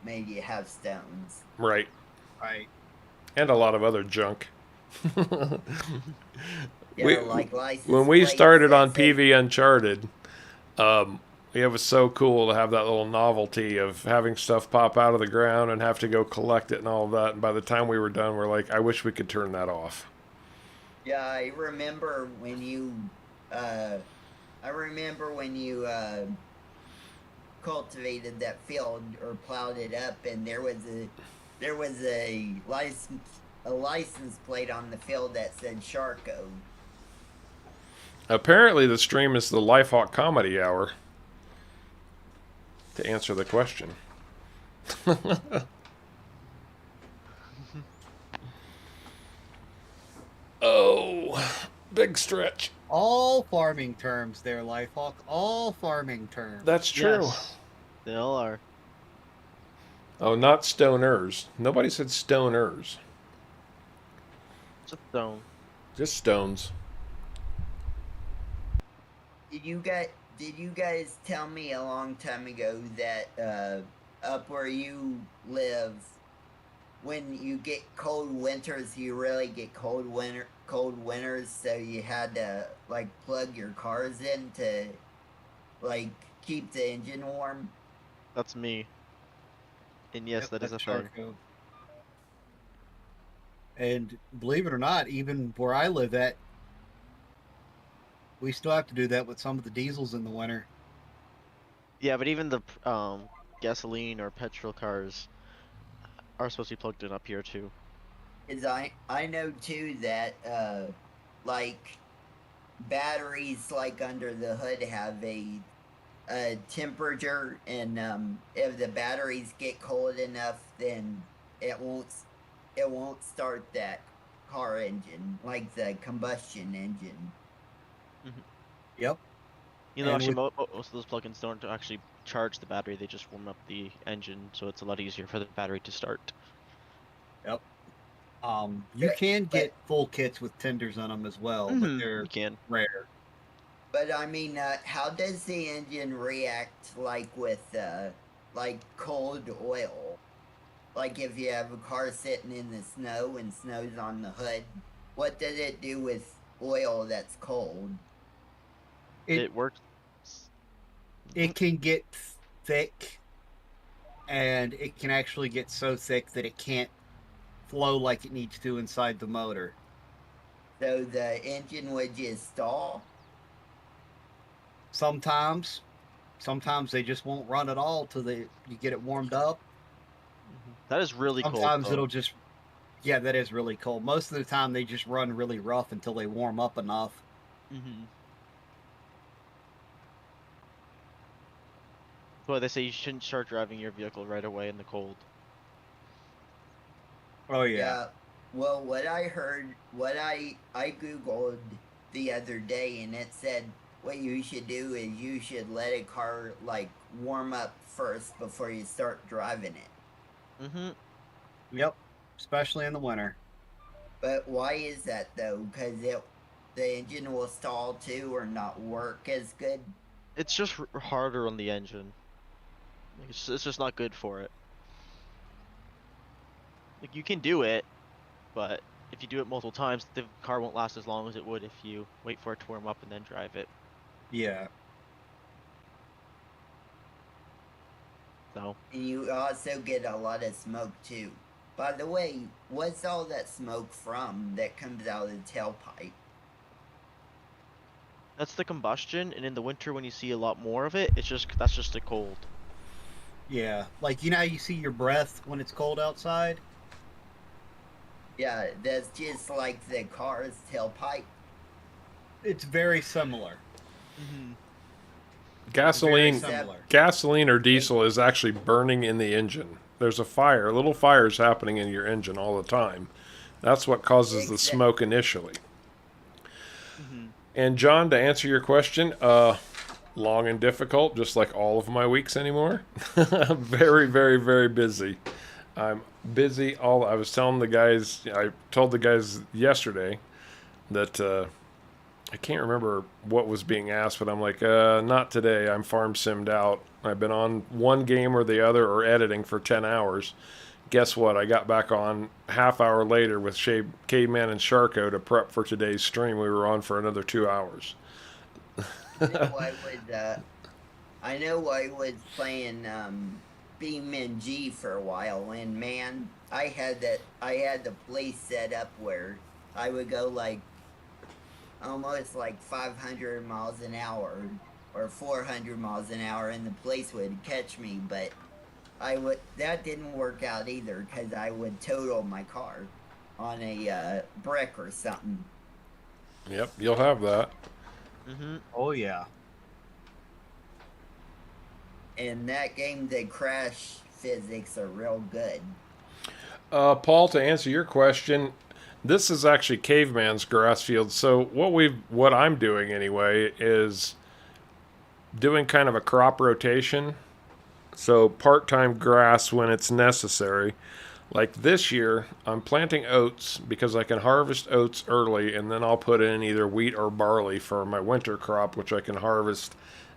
made you have stones. Right. Right. And a lot of other junk. Yeah, like license when we plates started that on say- PV Uncharted, it was so cool to have that little novelty of having stuff pop out of the ground and have to go collect it and all of that. And by the time we were done, we're like, I wish we could turn that off. Yeah, I remember when you cultivated that field or plowed it up, and there was a license plate on the field that said Sharko. Apparently, the stream is the Lifehawk Comedy Hour. To answer the question. Big stretch. All farming terms there, Lifehawk. All farming terms. That's true. Yes, they all are. Oh, not stoners. Nobody said stoners. Just stone. Just stones. Did you guys tell me a long time ago that up where you live, when you get cold winters, you really get cold winters, so you had to like plug your cars in to like keep the engine warm? That's me. And yes, Yep, that is a that's thing. Charco. And believe it or not, even where I live at, we still have to do that with some of the diesels in the winter. Yeah, but even the gasoline or petrol cars are supposed to be plugged in up here too. Is I know too that like batteries like under the hood have a temperature, and if the batteries get cold enough, then it won't start that car engine, like the combustion engine. Yep. You know, And actually, with- most of those plugins don't actually charge the battery; they just warm up the engine, so it's a lot easier for the battery to start. Yep. You can But- get full kits with tenders on them as well, but they're You can. rare. But I mean, how does the engine react like with like cold oil? Like if you have a car sitting in the snow and snow's on the hood, what does it do with oil that's cold? It works. It can get thick, and it can actually get so thick that it can't flow like it needs to inside the motor. So the engine would just stall? Sometimes they just won't run at all till you get it warmed up. That is really cold. Sometimes though. it'll just, yeah, that is really cold. Most of the time they just run really rough until they warm up enough. Well, they say you shouldn't start driving your vehicle right away in the cold. Oh yeah. Well, what I heard, what I googled the other day, and it said what you should do is you should let a car like warm up first before you start driving it. Yep. Especially in the winter. But why is that though? Because the engine will stall too, or not work as good. It's just harder on the engine. Like, it's just not good for it. Like you can do it, but if you do it multiple times, the car won't last as long as it would if you wait for it to warm up and then drive it. Yeah. So And you also get a lot of smoke too. By the way, what's all that smoke from that comes out of the tailpipe? that's the combustion, and in the winter when you see a lot more of it, that's just the cold. Yeah. Like, you know how you see your breath when it's cold outside? Yeah, that's just like the car's tailpipe. It's very similar. Gasoline, Very similar. gasoline or diesel is actually burning in the engine. There's a fire, little fires happening in your engine all the time. That's what causes the smoke initially. And John, to answer your question, long and difficult, just like all of my weeks anymore. Very, very, very busy. I'm busy. I was telling the guys, I told the guys yesterday that I can't remember what was being asked, but I'm like, not today. I'm farm simmed out. I've been on one game or the other or editing for 10 hours. Guess what? I got back on half hour later with Caveman and Sharko to prep for today's stream. We were on for another 2 hours. I know I was playing BeamNG for a while, and man, I had the place set up where I would go like almost like 500 miles an hour or 400 miles an hour, and the place would catch me, but that didn't work out either, because I would total my car on a brick or something. Yep, you'll have that. Oh yeah. In that game, the crash physics are real good. Paul, to answer your question, This is actually Caveman's grass field. So what I'm doing anyway is doing kind of a crop rotation. So part-time grass when it's necessary. Like this year, I'm planting oats because I can harvest oats early, and then I'll put in either wheat or barley for my winter crop, which I can harvest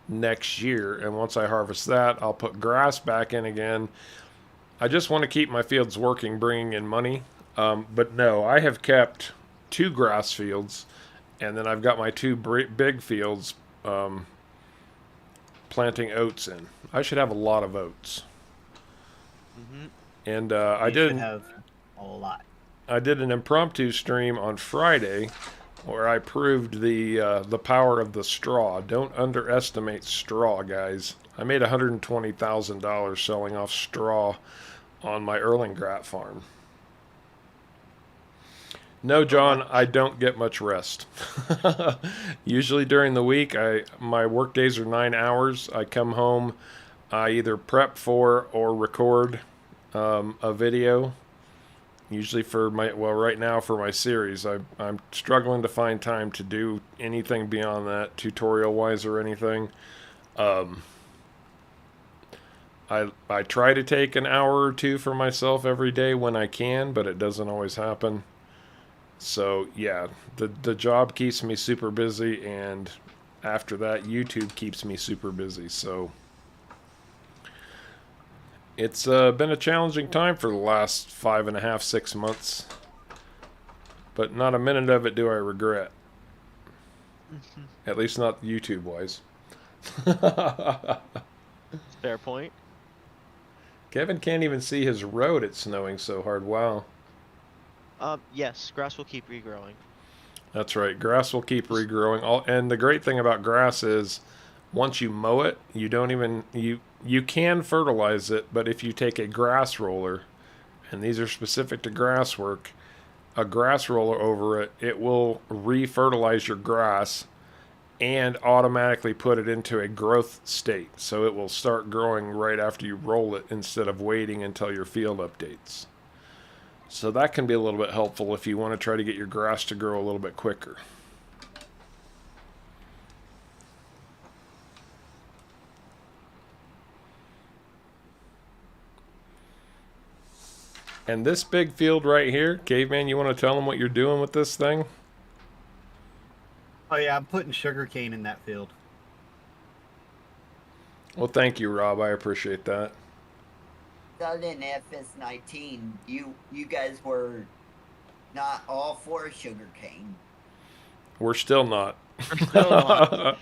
next year. And once I harvest that, I'll put grass back in again. I just want to keep my fields working, bringing in money. But no, I have kept 2 grass fields, and then I've got my 2 big fields planting oats in. I should have a lot of oats. Mm-hmm. And You should have a lot. I did an impromptu stream on Friday where I proved the power of the straw. Don't underestimate straw, guys. I made $120,000 selling off straw on my Erlengrat farm. No, John, I don't get much rest. Usually during the week, my work days are 9 hours. I come home, I either prep for or record a video. Usually for right now for my series, I'm struggling to find time to do anything beyond that, tutorial-wise or anything. I try to take an hour or 2 for myself every day when I can, but it doesn't always happen. So yeah, the job keeps me super busy, and after that, YouTube keeps me super busy. So it's been a challenging time for the last 5.5, 6 months, but not a minute of it do I regret. At least not YouTube wise. Fair point. Kevin can't even see his road. It's snowing so hard. Wow. Yes, grass will keep regrowing. That's right. Grass will keep regrowing. And the great thing about grass is once you mow it, you don't even you can fertilize it, but if you take a grass roller, and these are specific to grass work, a grass roller over it, it will re-fertilize your grass and automatically put it into a growth state. So it will start growing right after you roll it instead of waiting until your field updates. So that can be a little bit helpful if you want to try to get your grass to grow a little bit quicker. And this big field right here, Caveman, you want to tell them what you're doing with this thing? Oh yeah, I'm putting sugarcane in that field. Well, thank you, Rob. I appreciate that. Other than FS19, you guys were not all for sugarcane. We're still not. Still not.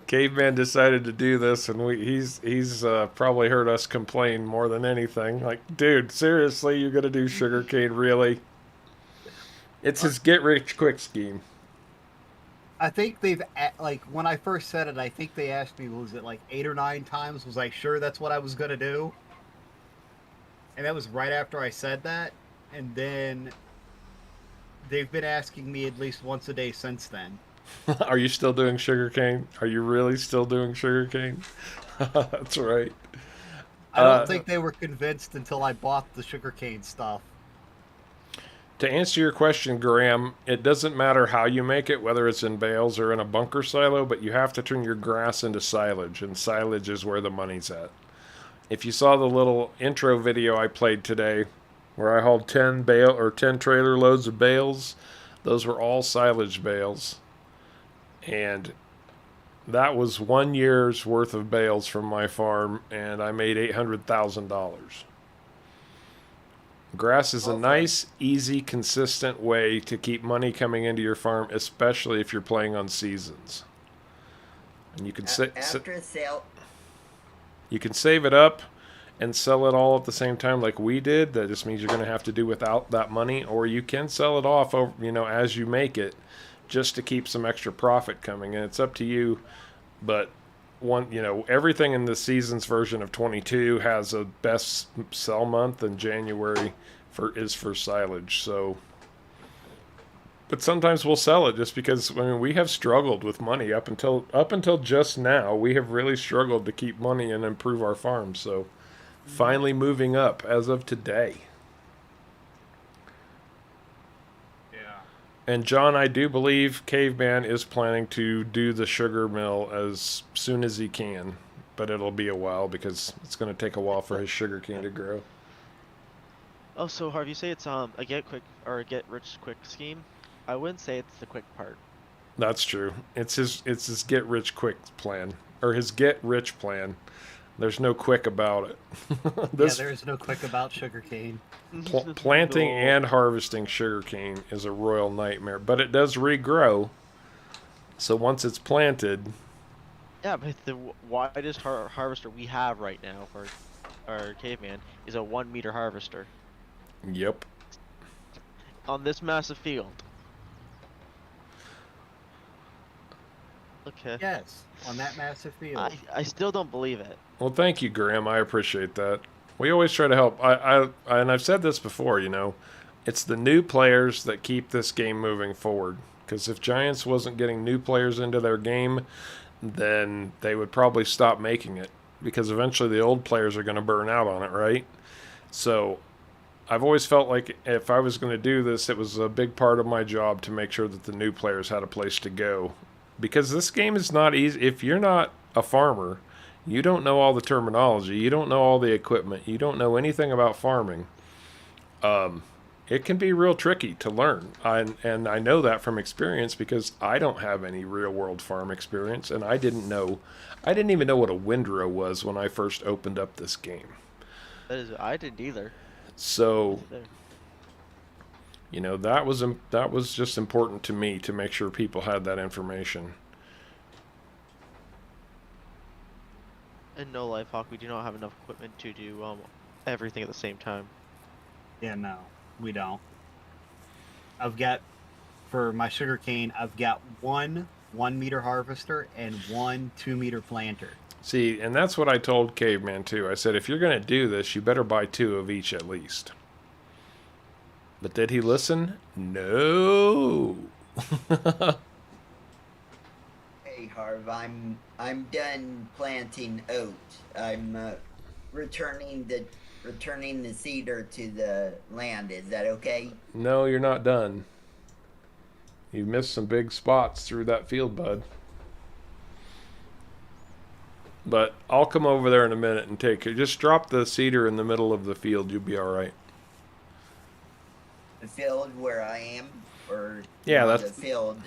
Caveman decided to do this, and he's probably heard us complain more than anything. Like, dude, seriously, you're gonna do sugarcane, really? It's his get-rich-quick scheme. I think they've, like, when I first said it, I think they asked me, was it like 8 or 9 times? Was I sure that's what I was going to do? And that was right after I said that. And then they've been asking me at least once a day since then. Are you still doing sugarcane? Are you really still doing sugarcane? That's right. I don't think they were convinced until I bought the sugarcane stuff. To answer your question, Graham, it doesn't matter how you make it, whether it's in bales or in a bunker silo, but you have to turn your grass into silage, and silage is where the money's at. If you saw the little intro video I played today, where I hauled 10 trailer loads of bales, those were all silage bales. And that was 1 year's worth of bales from my farm, and I made $800,000. Grass is a nice, easy, consistent way to keep money coming into your farm, especially if you're playing on seasons. And you can After sale, you can save it up and sell it all at the same time like we did. That just means you're going to have to do without that money, or you can sell it off over, as you make it, just to keep some extra profit coming. And it's up to you, but everything in the season's version of 22 has a best sell month, and January is for silage. So, but sometimes we'll sell it just because we have struggled with money up until just now. We have really struggled to keep money and improve our farm. So, finally moving up as of today. And John, I do believe Caveman is planning to do the sugar mill as soon as he can, but it'll be a while because it's going to take a while for his sugar cane to grow. Oh, so Harv, you say it's a get quick or a get rich quick scheme. I wouldn't say it's the quick part. That's true. It's his get rich quick plan, or his get rich plan. There's no quick about it. Yeah, there is no quick about sugarcane. Planting No. and harvesting sugarcane is a royal nightmare, but it does regrow. So once it's planted, Yeah, but the widest harvester we have right now for our caveman is a 1 meter harvester yep. on this massive field. Okay. Yes, on that massive field. I still don't believe it. Well, thank you, Graham. I appreciate that. We always try to help. And I've said this before, you know, it's the new players that keep this game moving forward. Because if Giants wasn't getting new players into their game, then they would probably stop making it. Because eventually the old players are going to burn out on it, right? So I've always felt like if I was going to do this, it was a big part of my job to make sure that the new players had a place to go. Because this game is not easy. If you're not a farmer, you don't know all the terminology, you don't know all the equipment, you don't know anything about farming, it can be real tricky to learn. And I know that from experience because I don't have any real world farm experience, and I didn't even know what a windrow was when I first opened up this game. I didn't either. So, you know, that was just important to me to make sure people had that information. And no, Lifehawk, we do not have enough equipment to do everything at the same time. Yeah, no, we don't. I've got, for my sugarcane, I've got one 1 meter harvester and one 2 meter planter. See, and that's what I told Caveman too. I said, if you're going to do this, you better buy 2 of each at least. But did he listen? No. Hey Harv, I'm done planting oat. I'm returning the cedar to the land. Is that okay? No, you're not done. You missed some big spots through that field, bud. But I'll come over there in a minute and take it. Just drop the cedar in the middle of the field. You'll be all right. The field where I am, or Yeah, the that's field.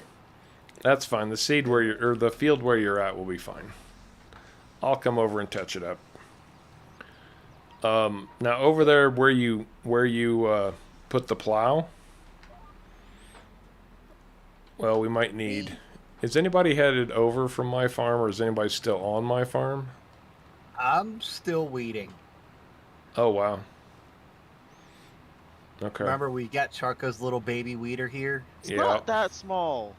That's fine. The seed where you're, or the field where you're at will be fine. I'll come over and touch it up. Now over there where you put the plow. Well, we might need. Is anybody headed over from my farm, or is anybody still on my farm? I'm still weeding. Oh wow. Okay. Remember, we got Charco's little baby weeder here? It's Yeah. not that small.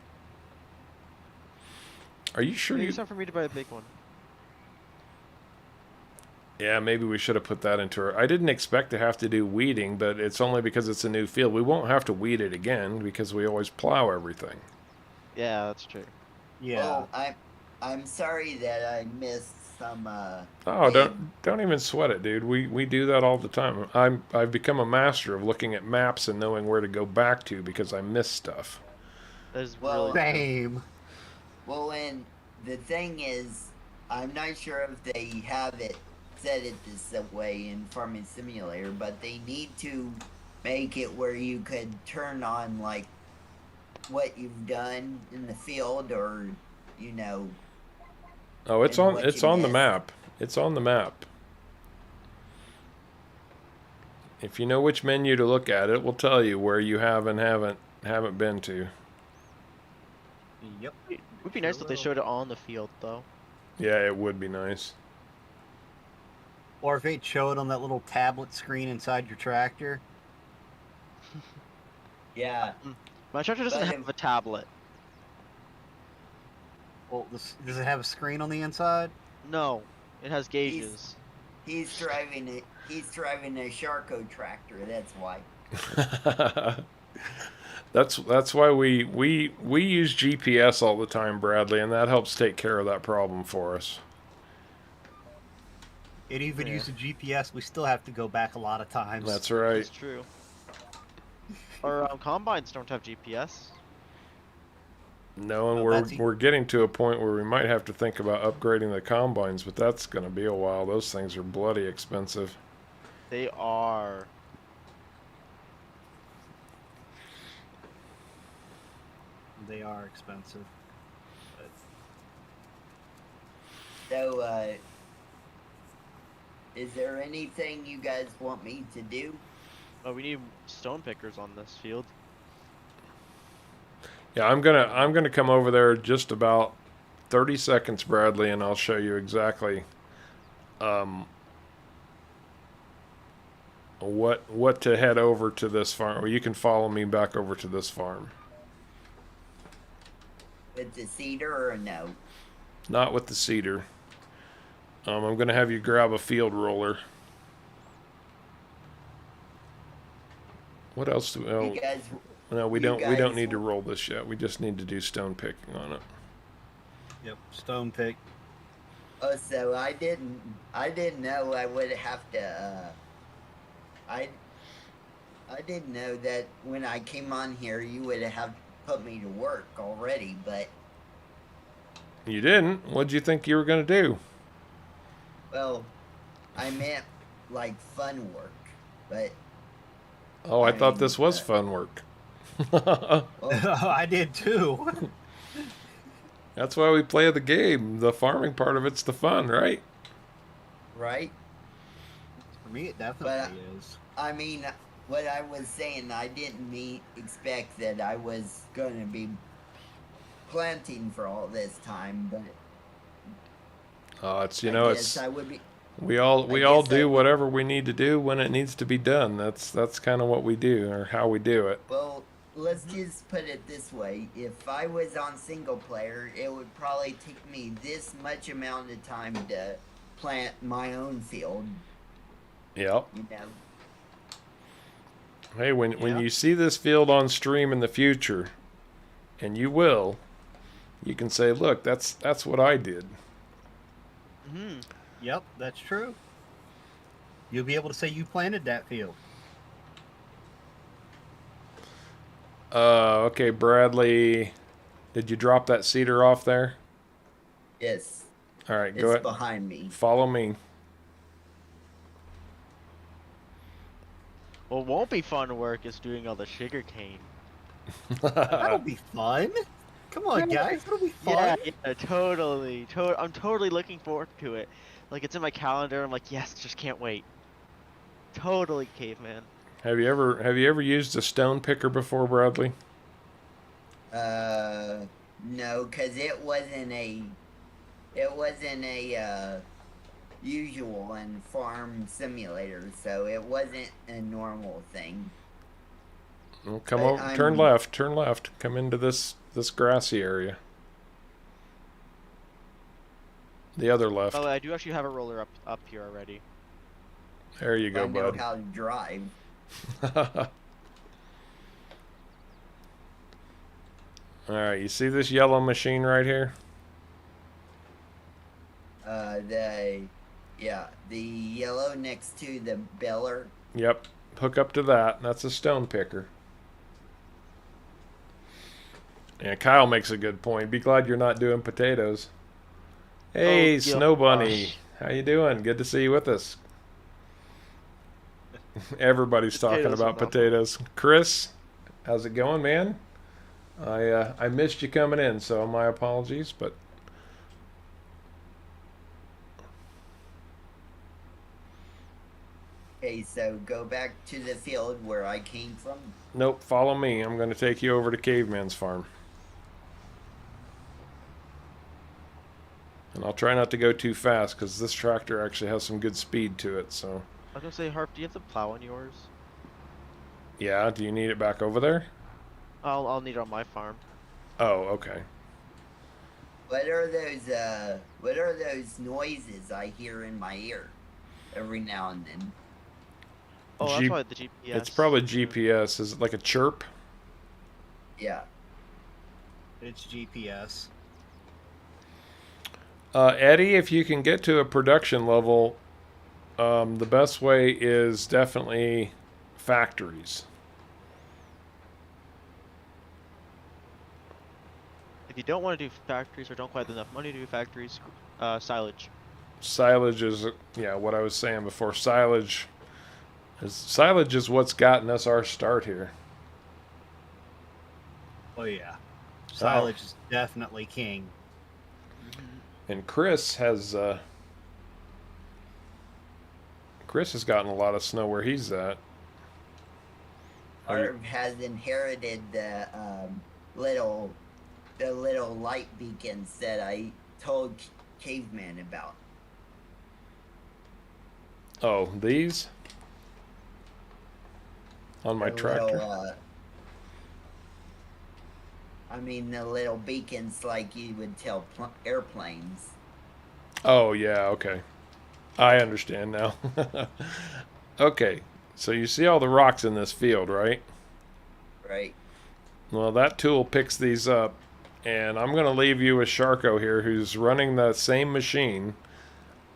Are you sure Maybe you? it's time for me to buy a big one. Yeah, maybe we should have put that into her. I didn't expect to have to do weeding, but it's only because it's a new field. We won't have to weed it again because we always plow everything. Yeah, that's true. Yeah. Oh, I'm sorry that I missed some. Oh, don't even sweat it, dude. We do that all the time. I've become a master of looking at maps and knowing where to go back to because I miss stuff. That is Well, really Same. Well, and the thing is, I'm not sure if they have it set it this way in Farming Simulator, but they need to make it where you could turn on like what you've done in the field, or you know. Oh, it's And on what it's you on the missed. map. It's on the map. If you know which menu to look at, it will tell you where you have and haven't been to. Yep. It would be nice if they showed it on the field, though. Yeah, it would be nice. Or if they show it on that little tablet screen inside your tractor. Yeah. My tractor doesn't But have a tablet. Well, does it have a screen on the inside? No, it has gauges. He's driving it. He's driving a Sharko tractor. That's why. That's why we use GPS all the time, Bradley, and that helps take care of that problem for us. It even Yeah. uses GPS. We still have to go back a lot of times. That's right. That's true. Our combines don't have GPS. No, and Oh, we're getting to a point where we might have to think about upgrading the combines, but that's going to be a while. Those things are bloody expensive. They are. They are expensive. But So, is there anything you guys want me to do? Oh, we need stone pickers on this field. Yeah, I'm gonna come over there just about 30 seconds, Bradley, and I'll show you exactly what to head over to this farm. Or you can follow me back over to this farm. With the cedar or no? Not with the cedar. I'm gonna have you grab a field roller. What else do we? Oh, You guys, no, we you don't. We don't guys need to will- roll this yet. We just need to do stone picking on it. yep, stone pick. oh, so I didn't know I would have to, I didn't know that when I came on here you would have put me to work already, but, You didn't. What'd you think you were gonna do? well, I meant like fun work, but, Oh, I I thought mean, this was fun work. well, I did too. That's why we play the game. The farming part of it's the fun, right? right? For me, it definitely is. I mean, what I was saying, I didn't expect that I was going to be planting for all this time, but It's I it's guess I would be. we all I all guess I do would- whatever we need to do when it needs to be done. That's kind of what we do or how we do it. Well, let's just put it this way: if I was on single player, it would probably take me this much amount of time to plant my own field. Yep. You know, Hey, when Yeah. you see this field on stream in the future, and you will, you can say, "Look, that's what I did." Hmm. Yep, that's true. You'll be able to say you planted that field. Okay, Bradley, did you drop that cedar off there? yes, All right, it's go ahead. behind me. Follow me. What won't be fun work is doing all the sugar cane. That'll be fun. Come on, guys, that'll be fun. Yeah, totally. I'm totally looking forward to it. Like it's in my calendar. I'm like, yes, just can't wait. Totally, caveman. Have you ever used a stone picker before, Bradley? No, cause it wasn't a usual in Farm Simulator, so it wasn't a normal thing. Well, come But over. Turn I'm- left. Turn left. Come into this grassy area. The other left. By the way, I do actually have a roller up here already. There you go, I know bud. how to drive. All right, you see this yellow machine right here? The yellow next to the baler. Yep. Hook up to that. That's a stone picker. Yeah, Kyle makes a good point. Be glad you're not doing potatoes. Hey, Oh, Snow Bunny. gosh. How you doing? Good to see you with us. Everybody's talking Potatoes about are not- potatoes. Chris, how's it going, man? I missed you coming in, so my apologies, but Okay, so go back to the field where I came from. nope, follow me. I'm going to take you over to Caveman's farm. And I'll try not to go too fast because this tractor actually has some good speed to it, so. I was gonna say, Harp, do you have the plow on yours? Yeah, do you need it back over there? I'll need it on my farm. Oh, okay. What are those noises I hear in my ear every now and then? Oh, G- that's why the GPS. It's probably GPS. Is it like a chirp? Yeah. It's GPS. Eddie, if you can get to a production level, the best way is definitely factories. If you don't want to do factories or don't quite have enough money to do factories, silage. Silage is, yeah, what I was saying before. Silage is what's gotten us our start here. Oh yeah, silage is definitely king. And Chris has gotten a lot of snow where he's at. Harv has inherited the little light beacons that I told Caveman about. Oh, these? On my The tractor? I mean, the little beacons like you would tell airplanes. Oh, yeah, okay. I understand now. Okay, so you see all the rocks in this field, right? Right. Well, that tool picks these up, and I'm going to leave you with Sharko here, who's running the same machine,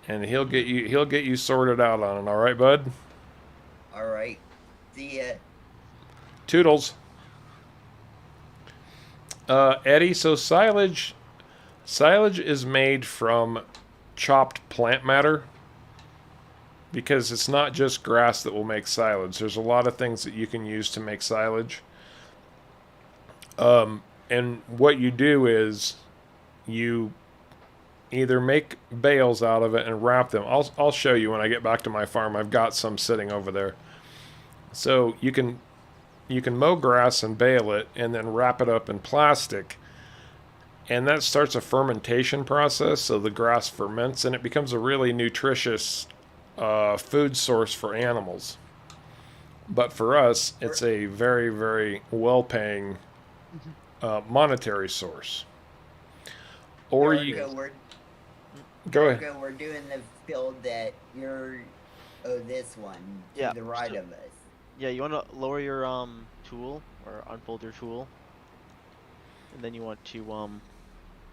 and he'll get you sorted out on it. All right, bud? All right. See ya. Toodles. Eddie, so silage is made from chopped plant matter, because it's not just grass that will make silage. There's a lot of things that you can use to make silage. And what you do is you either make bales out of it and wrap them. I'll show you when I get back to my farm. I've got some sitting over there. So you can mow grass and bale it and then wrap it up in plastic. And that starts a fermentation process, so the grass ferments and it becomes a really nutritious food source for animals. But for us, it's a very, very well-paying monetary source. Or Marco, you go ahead. Marco, we're doing the field that you're this one to Yeah, the right of us. Yeah, you want to lower your tool or unfold your tool, and then you want to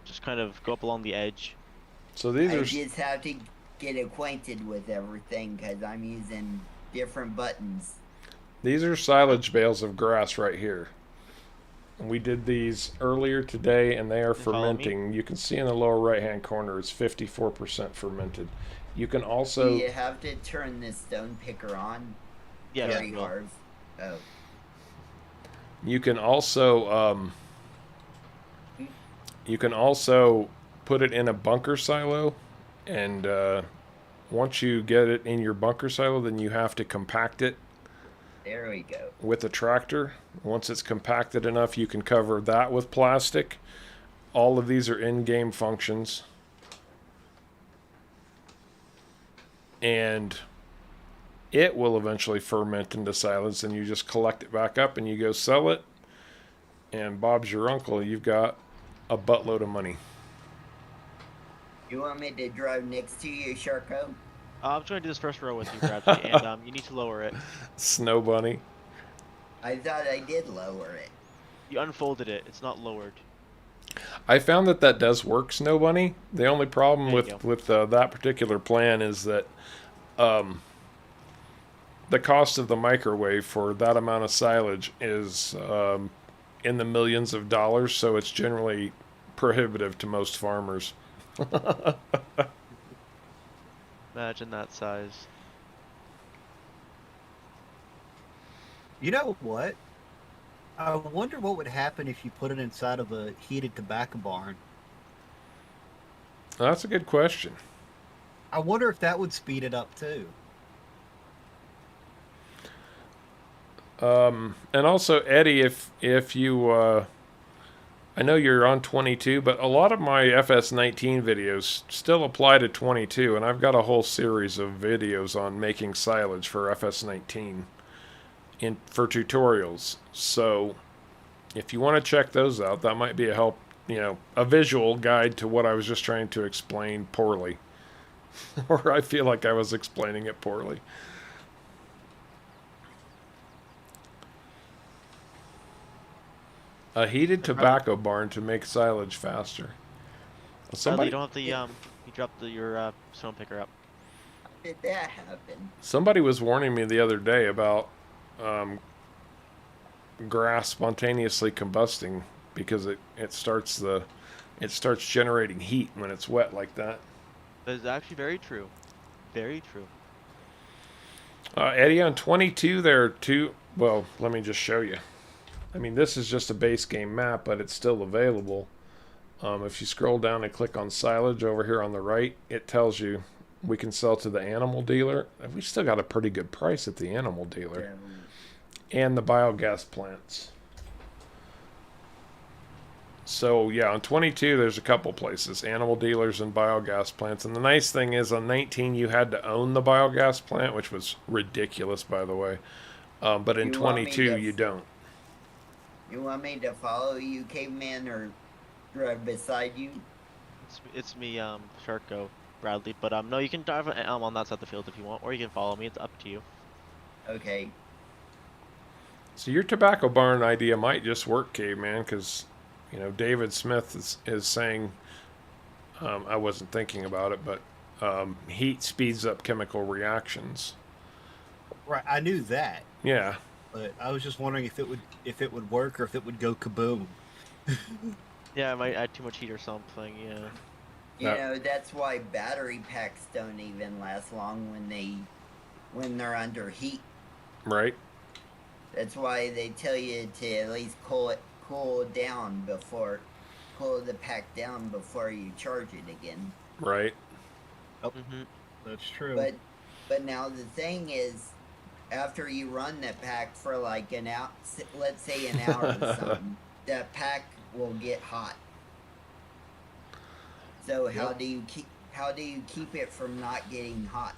just kind of go up along the edge. So these I are just have to get acquainted with everything because I'm using different buttons. these are silage bales of grass right here. And we did these earlier today, and they are Follow me. fermenting. You can see in the lower right-hand corner, it's 54% fermented. You can also Do you have to turn this stone picker on? Yeah, Very yeah. hard. Oh. You can also put it in a bunker silo, and once you get it in your bunker silo, then you have to compact it There we go. with a tractor. Once it's compacted enough, you can cover that with plastic. All of these are in-game functions. And it will eventually ferment into silage, and you just collect it back up and you go sell it. And Bob's your uncle. You've got a buttload of money. You want me to drive next to you, Sharko? I'm just going to do this first row with you, Bradley, and you need to lower it. Snow bunny. I thought I did lower it. You unfolded it. It's not lowered. I found that does work, Snow Bunny. The only problem There you with that particular plan is that the cost of the microwave for that amount of silage is in the millions of dollars, so it's generally prohibitive to most farmers. Imagine that size. You know what? I wonder what would happen if you put it inside of a heated tobacco barn. That's a good question. I wonder if that would speed it up too. And also, Eddie, if you, I know you're on 22, but a lot of my FS19 videos still apply to 22, and I've got a whole series of videos on making silage for FS19 for tutorials. So if you want to check those out, that might be a help, a visual guide to what I was just trying to explain poorly. Or I feel like I was explaining it poorly. A heated tobacco barn to make silage faster. Bradley, you don't have the you dropped your stone picker up. How did that happen? Somebody was warning me the other day about grass spontaneously combusting because it starts generating heat when it's wet like that. That is actually very true. Very true. Eddie, on 22, there are two. Well, let me just show you. I mean, this is just a base game map, but it's still available. If you scroll down and click on silage over here on the right, it tells you we can sell to the animal dealer. We still got a pretty good price at the animal dealer. And the biogas plants. So yeah, on 22 there's a couple places, animal dealers and biogas plants. And the nice thing is on 19 you had to own the biogas plant, which was ridiculous, by the way. But in 22 you don't. You want me to follow you, caveman, or drive beside you? It's me, Sharko, Bradley. But no, you can drive on that side of the field if you want, or you can follow me. It's up to you. Okay. So your tobacco barn idea might just work, caveman, because you know David Smith is saying, I wasn't thinking about it, but heat speeds up chemical reactions. Right, I knew that, Yeah. but I was just wondering if it would work or if it would go kaboom. Yeah, I might add too much heat or something. Yeah. You know, that's why battery packs don't even last long when they're under heat. Right. That's why they tell you to at least cool the pack down before you charge it again. Right. Oh, Mm-hmm. that's true. But now the thing is, after you run that pack for like an hour, let's say an hour or something, that pack will get hot. So how do you keep it from not getting hot?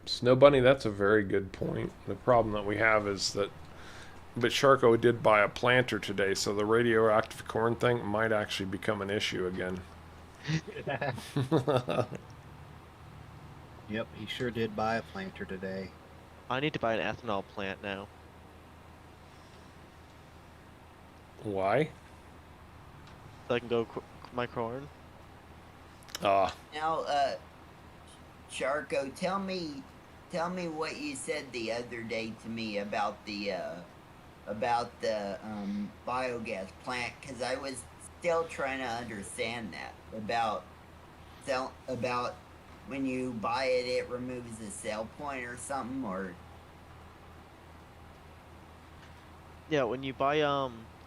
Snow Bunny, that's a very good point. The problem that we have is that, but Sharko did buy a planter today, so the radioactive corn thing might actually become an issue again. Yep, he sure did buy a planter today. I need to buy an ethanol plant now. Why? So I can go my corn. Now, Sharko, tell me what you said the other day to me about the biogas plant, because I was still trying to understand that about when you buy it, it removes the sell point or something, or Yeah, when you buy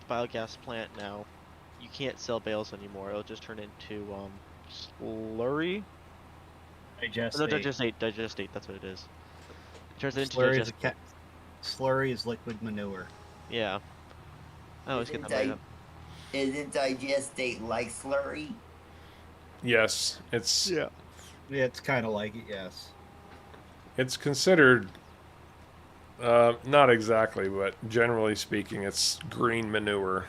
biogas plant now, you can't sell bales anymore. It'll just turn into slurry. Digestate. No, digestate. That's what it is. It turns it into Slurry is, digest. slurry is liquid manure. Yeah. I always get isn't that mixed up. isn't digestate like slurry? Yes, it's Yeah, it's kind of like it. Yes. it's considered not exactly, but generally speaking, it's green manure.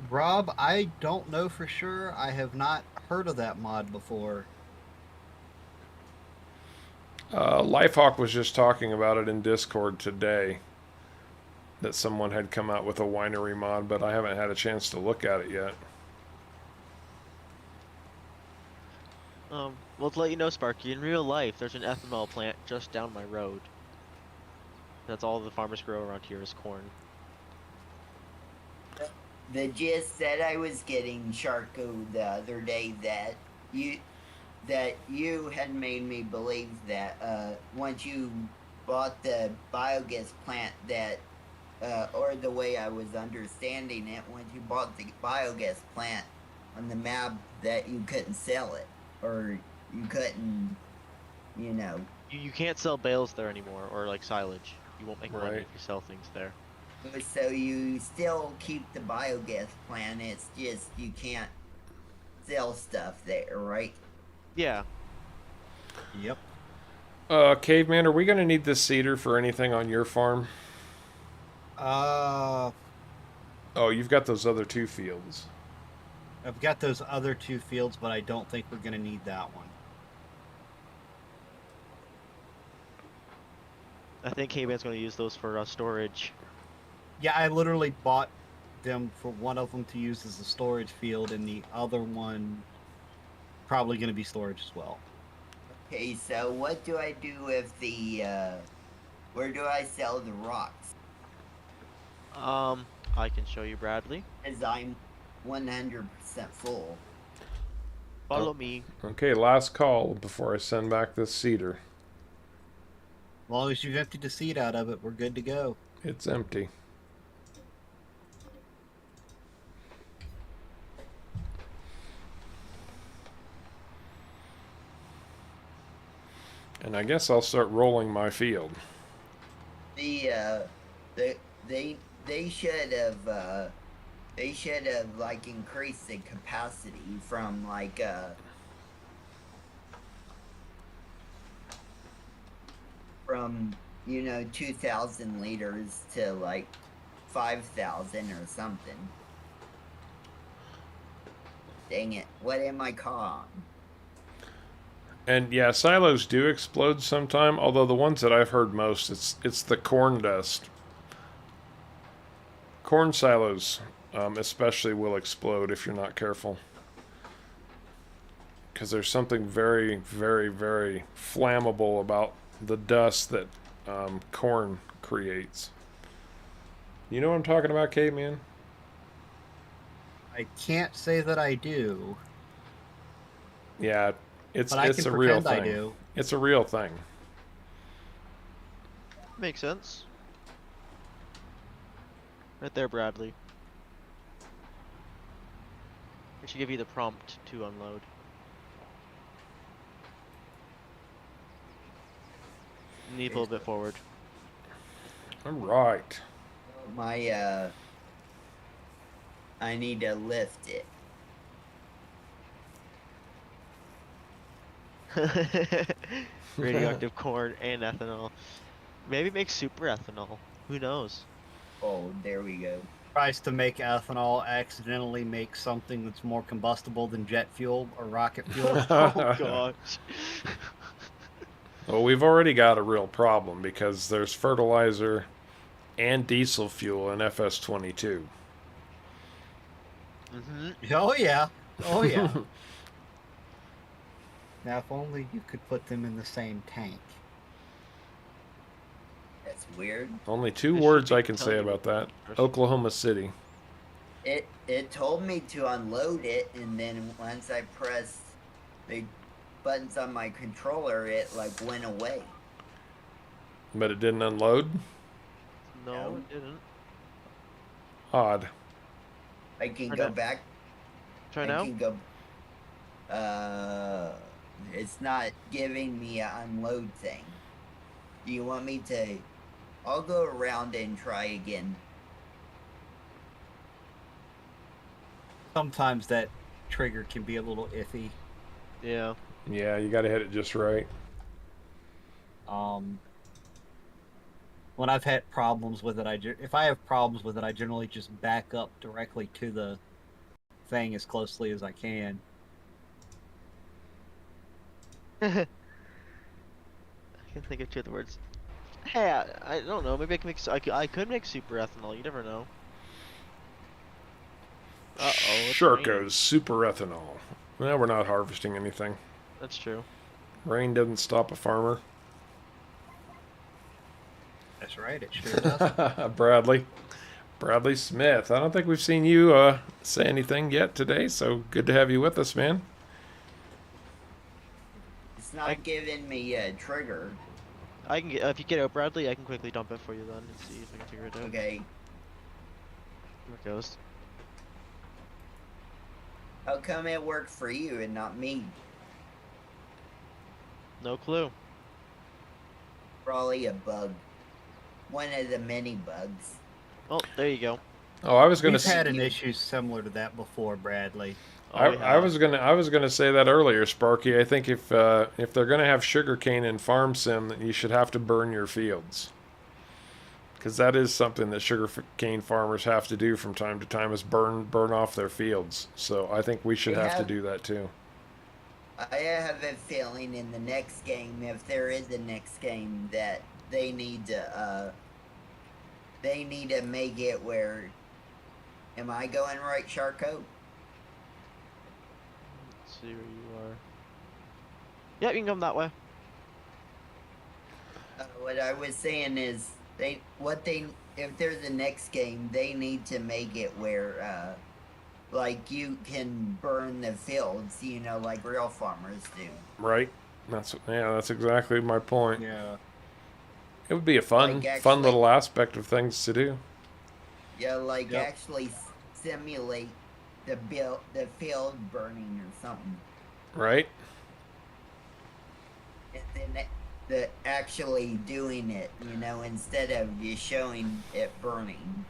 Rob, I don't know for sure. I have not heard of that mod before. Lifehawk was just talking about it in Discord today. That someone had come out with a winery mod, but I haven't had a chance to look at it yet. Well, to let you know, Sparky, in real life, there's an ethanol plant just down my road. That's all the farmers grow around here is corn. The gist that I was getting, Sharko, the other day, that you had made me believe that once you bought the biogas plant, that or the way I was understanding it, once you bought the biogas plant on the map, that you couldn't sell it, or you couldn't, you know. You can't sell bales there anymore, or like silage. You won't make money if you sell things there. So you still keep the biogas plant, it's just you can't sell stuff there, right? Yeah. Yep. Caveman, are we going to need this cedar for anything on your farm? Oh, you've got those other two fields. I've got those other two fields, but I don't think we're going to need that one. I think K-Man's going to use those for storage. Yeah, I literally bought them for one of them to use as a storage field, and the other one probably going to be storage as well. Okay, so what do I do with the, where do I sell the rocks? I can show you, Bradley. As I'm 100% full. Follow me. Okay, last call before I send back this cedar. As long as you've emptied the seed out of it, we're good to go. It's empty. And I guess I'll start rolling my field. The, they should have, like increased the capacity from like, from, 2,000 liters to like 5,000 or something. Dang it, what am I calling? And yeah, silos do explode sometime, although the ones that I've heard most, it's the corn dust. Corn silos especially will explode if you're not careful. Because there's something very, very, very flammable about the dust that corn creates. You know what I'm talking about, Caveman? I can't say that I do, Yeah, it's but I a can real pretend I thing. do. It's a real thing. Makes sense. Right there, Bradley. I should give you the prompt to unload. You need a little bit forward. All right. My, I need to lift it. Radioactive corn and ethanol. Maybe make super ethanol. Who knows? Oh, there we go. Tries to make ethanol, accidentally make something that's more combustible than jet fuel or rocket fuel. Oh gosh. Well, we've already got a real problem because there's fertilizer and diesel fuel in FS22. Oh yeah, oh yeah. Now, if only you could put them in the same tank. That's weird. Only two It should words be I can say telling you about that. first. Oklahoma City. It told me to unload it, and then once I pressed the buttons on my controller, it like went away. But it didn't unload? No, No. it didn't. Odd. I can Try go now. back. Try I now. can go. It's not giving me an unload thing. Do you want me to? I'll go around and try again. Sometimes that trigger can be a little iffy. Yeah. Yeah, you gotta hit it just right. When I've had problems with it, if I have problems with it, I generally just back up directly to the thing as closely as I can. I can think of two other words. Hey, I don't know. Maybe I can make. I could make super ethanol. You never know. It's Sure raining. goes super ethanol. Well, we're not harvesting anything. That's true. Rain doesn't stop a farmer. That's right, it sure does. Bradley Smith. I don't think we've seen you say anything yet today, so good to have you with us, man. It's not giving me a trigger. I can get if you get out Bradley, I can quickly dump it for you then and see if I can figure it out. Okay. Here it goes. How come it worked for you and not me? No clue. Probably a bug. One of the many bugs. Oh, there you go. Oh, I was gonna. We've had an issue similar to that before, Bradley. Oh, we I have. was gonna say that earlier, Sparky. I think if they're gonna have sugarcane in Farm Sim, that you should have to burn your fields, because that is something that sugarcane farmers have to do from time to time, is burn off their fields. So I think we should They have to have- do that too. I have a feeling in the next game, if there is a next game, that they need to make it where. Am I going right, Sharko? Let's see where you are. Yep, you can come that way. What I was saying is if there's a next game, they need to make it where like you can burn the fields, like real farmers do. Right? That's exactly my point. Yeah. It would be a fun Like fun actually- little aspect of things to do. Yeah, like Yep. actually simulate the field burning or something, Right? and then the actually doing it, instead of just showing it burning.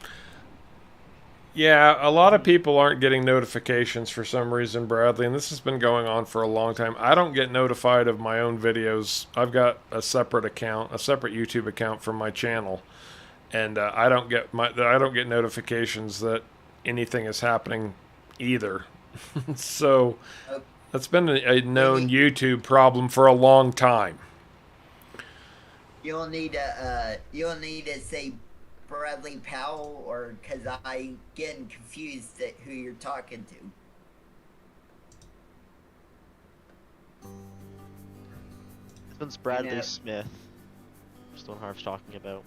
Yeah, a lot of people aren't getting notifications for some reason, Bradley, and this has been going on for a long time. I don't get notified of my own videos. I've got a separate account, a separate YouTube account for my channel, and I don't get notifications that anything is happening either. So Uh, that's been a known YouTube problem for a long time. You'll need to say Bradley Powell, or because I getting confused at who you're talking to. This one's Bradley Yeah. Smith. Just the one Harv's talking about.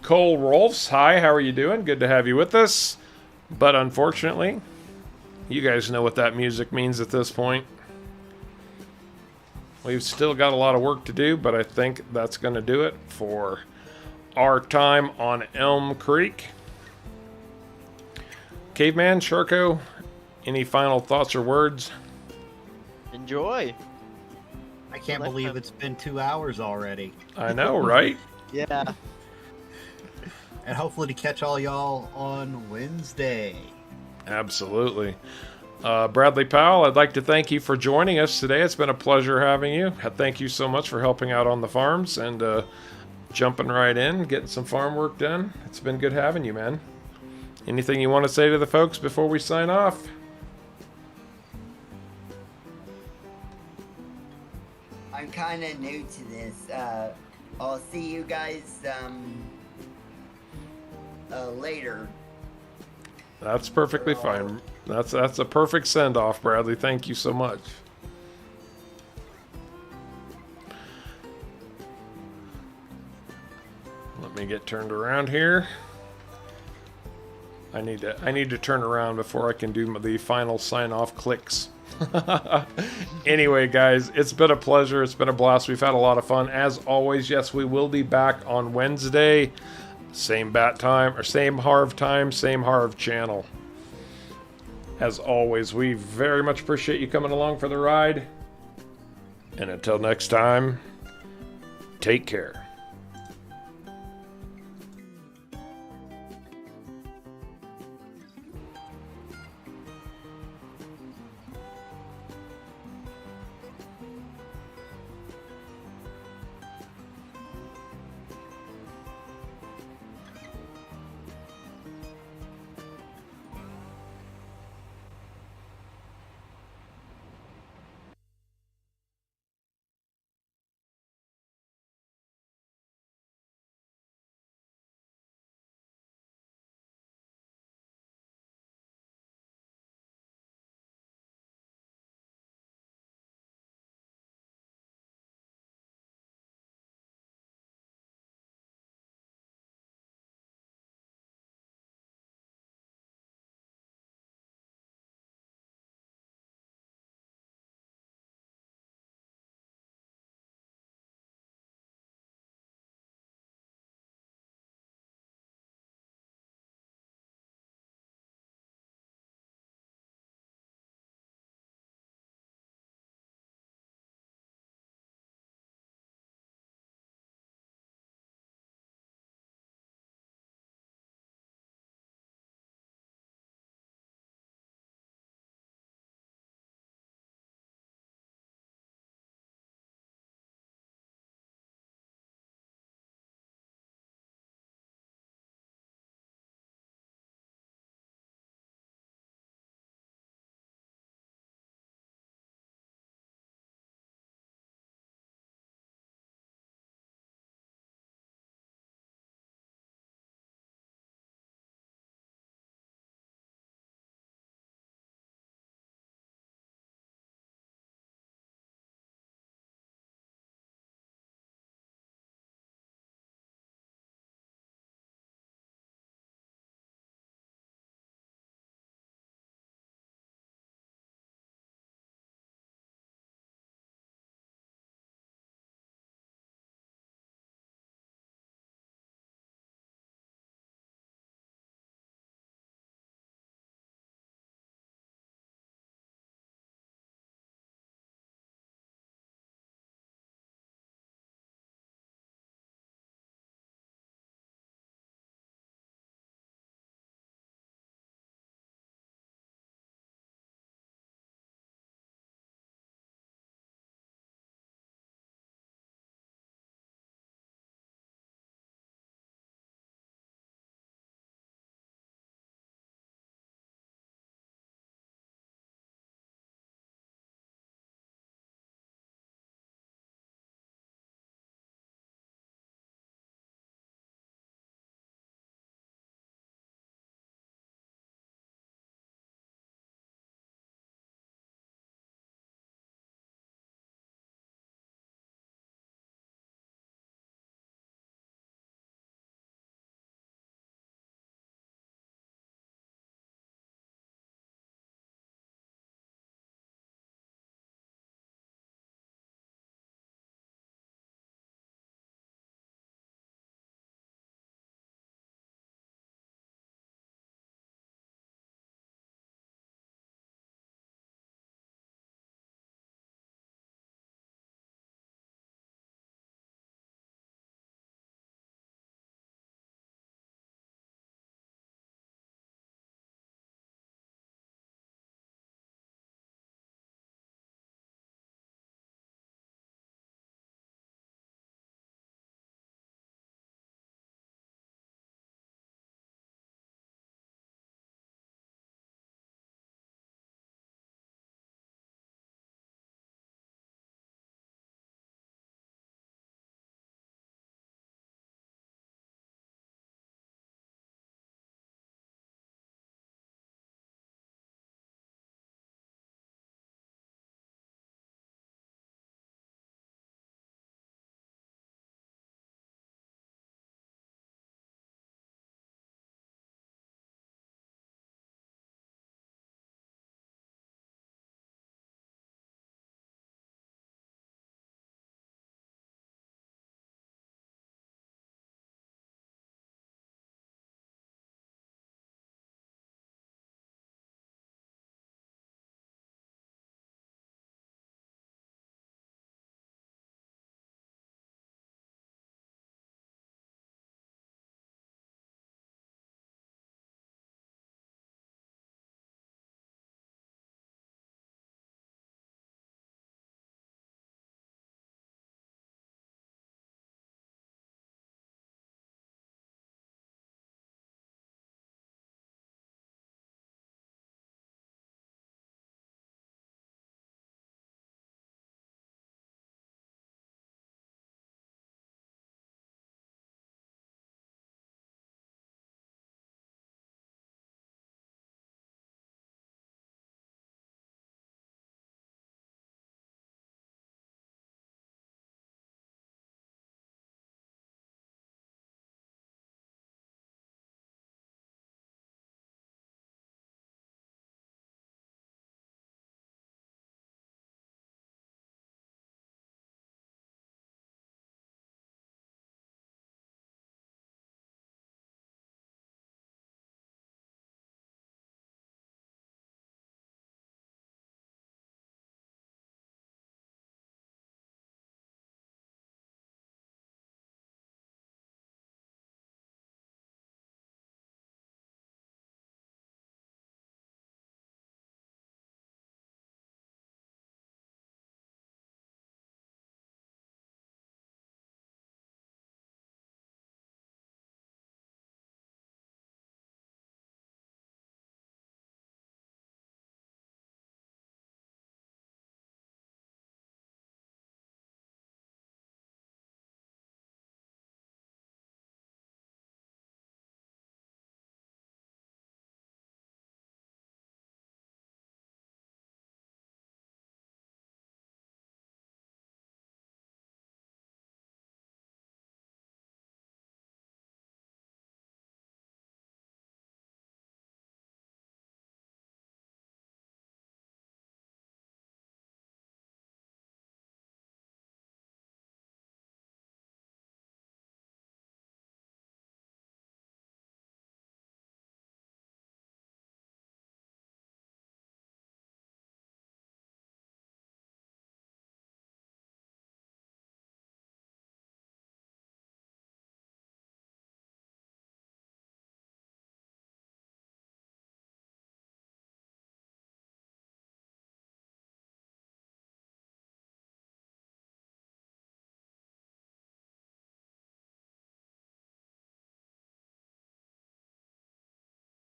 Cole Rolfs, hi, how are you doing? Good to have you with us. But unfortunately, you guys know what that music means at this point. We've still got a lot of work to do, but I think that's going to do it for our time on Elmcreek. Caveman, Sharko, any final thoughts or words? Enjoy! I can't Next believe time. it's been 2 hours already. I know, right? Yeah. And hopefully to catch all y'all on Wednesday. Absolutely. Bradley Powell, I'd like to thank you for joining us today. It's been a pleasure having you. Thank you so much for helping out on the farms and jumping right in, getting some farm work done. It's been good having you, man. Anything you want to say to the folks before we sign off? I'm kind of new to this. I'll see you guys later. That's perfectly fine. That's a perfect send-off, Bradley. Thank you so much. Let me get turned around here. I need to turn around before I can do the final sign-off clicks. Anyway, guys, it's been a pleasure. It's been a blast. We've had a lot of fun. As always, yes, we will be back on Wednesday. Same bat time, or same Harv time, same Harv channel. As always, we very much appreciate you coming along for the ride. And until next time, take care.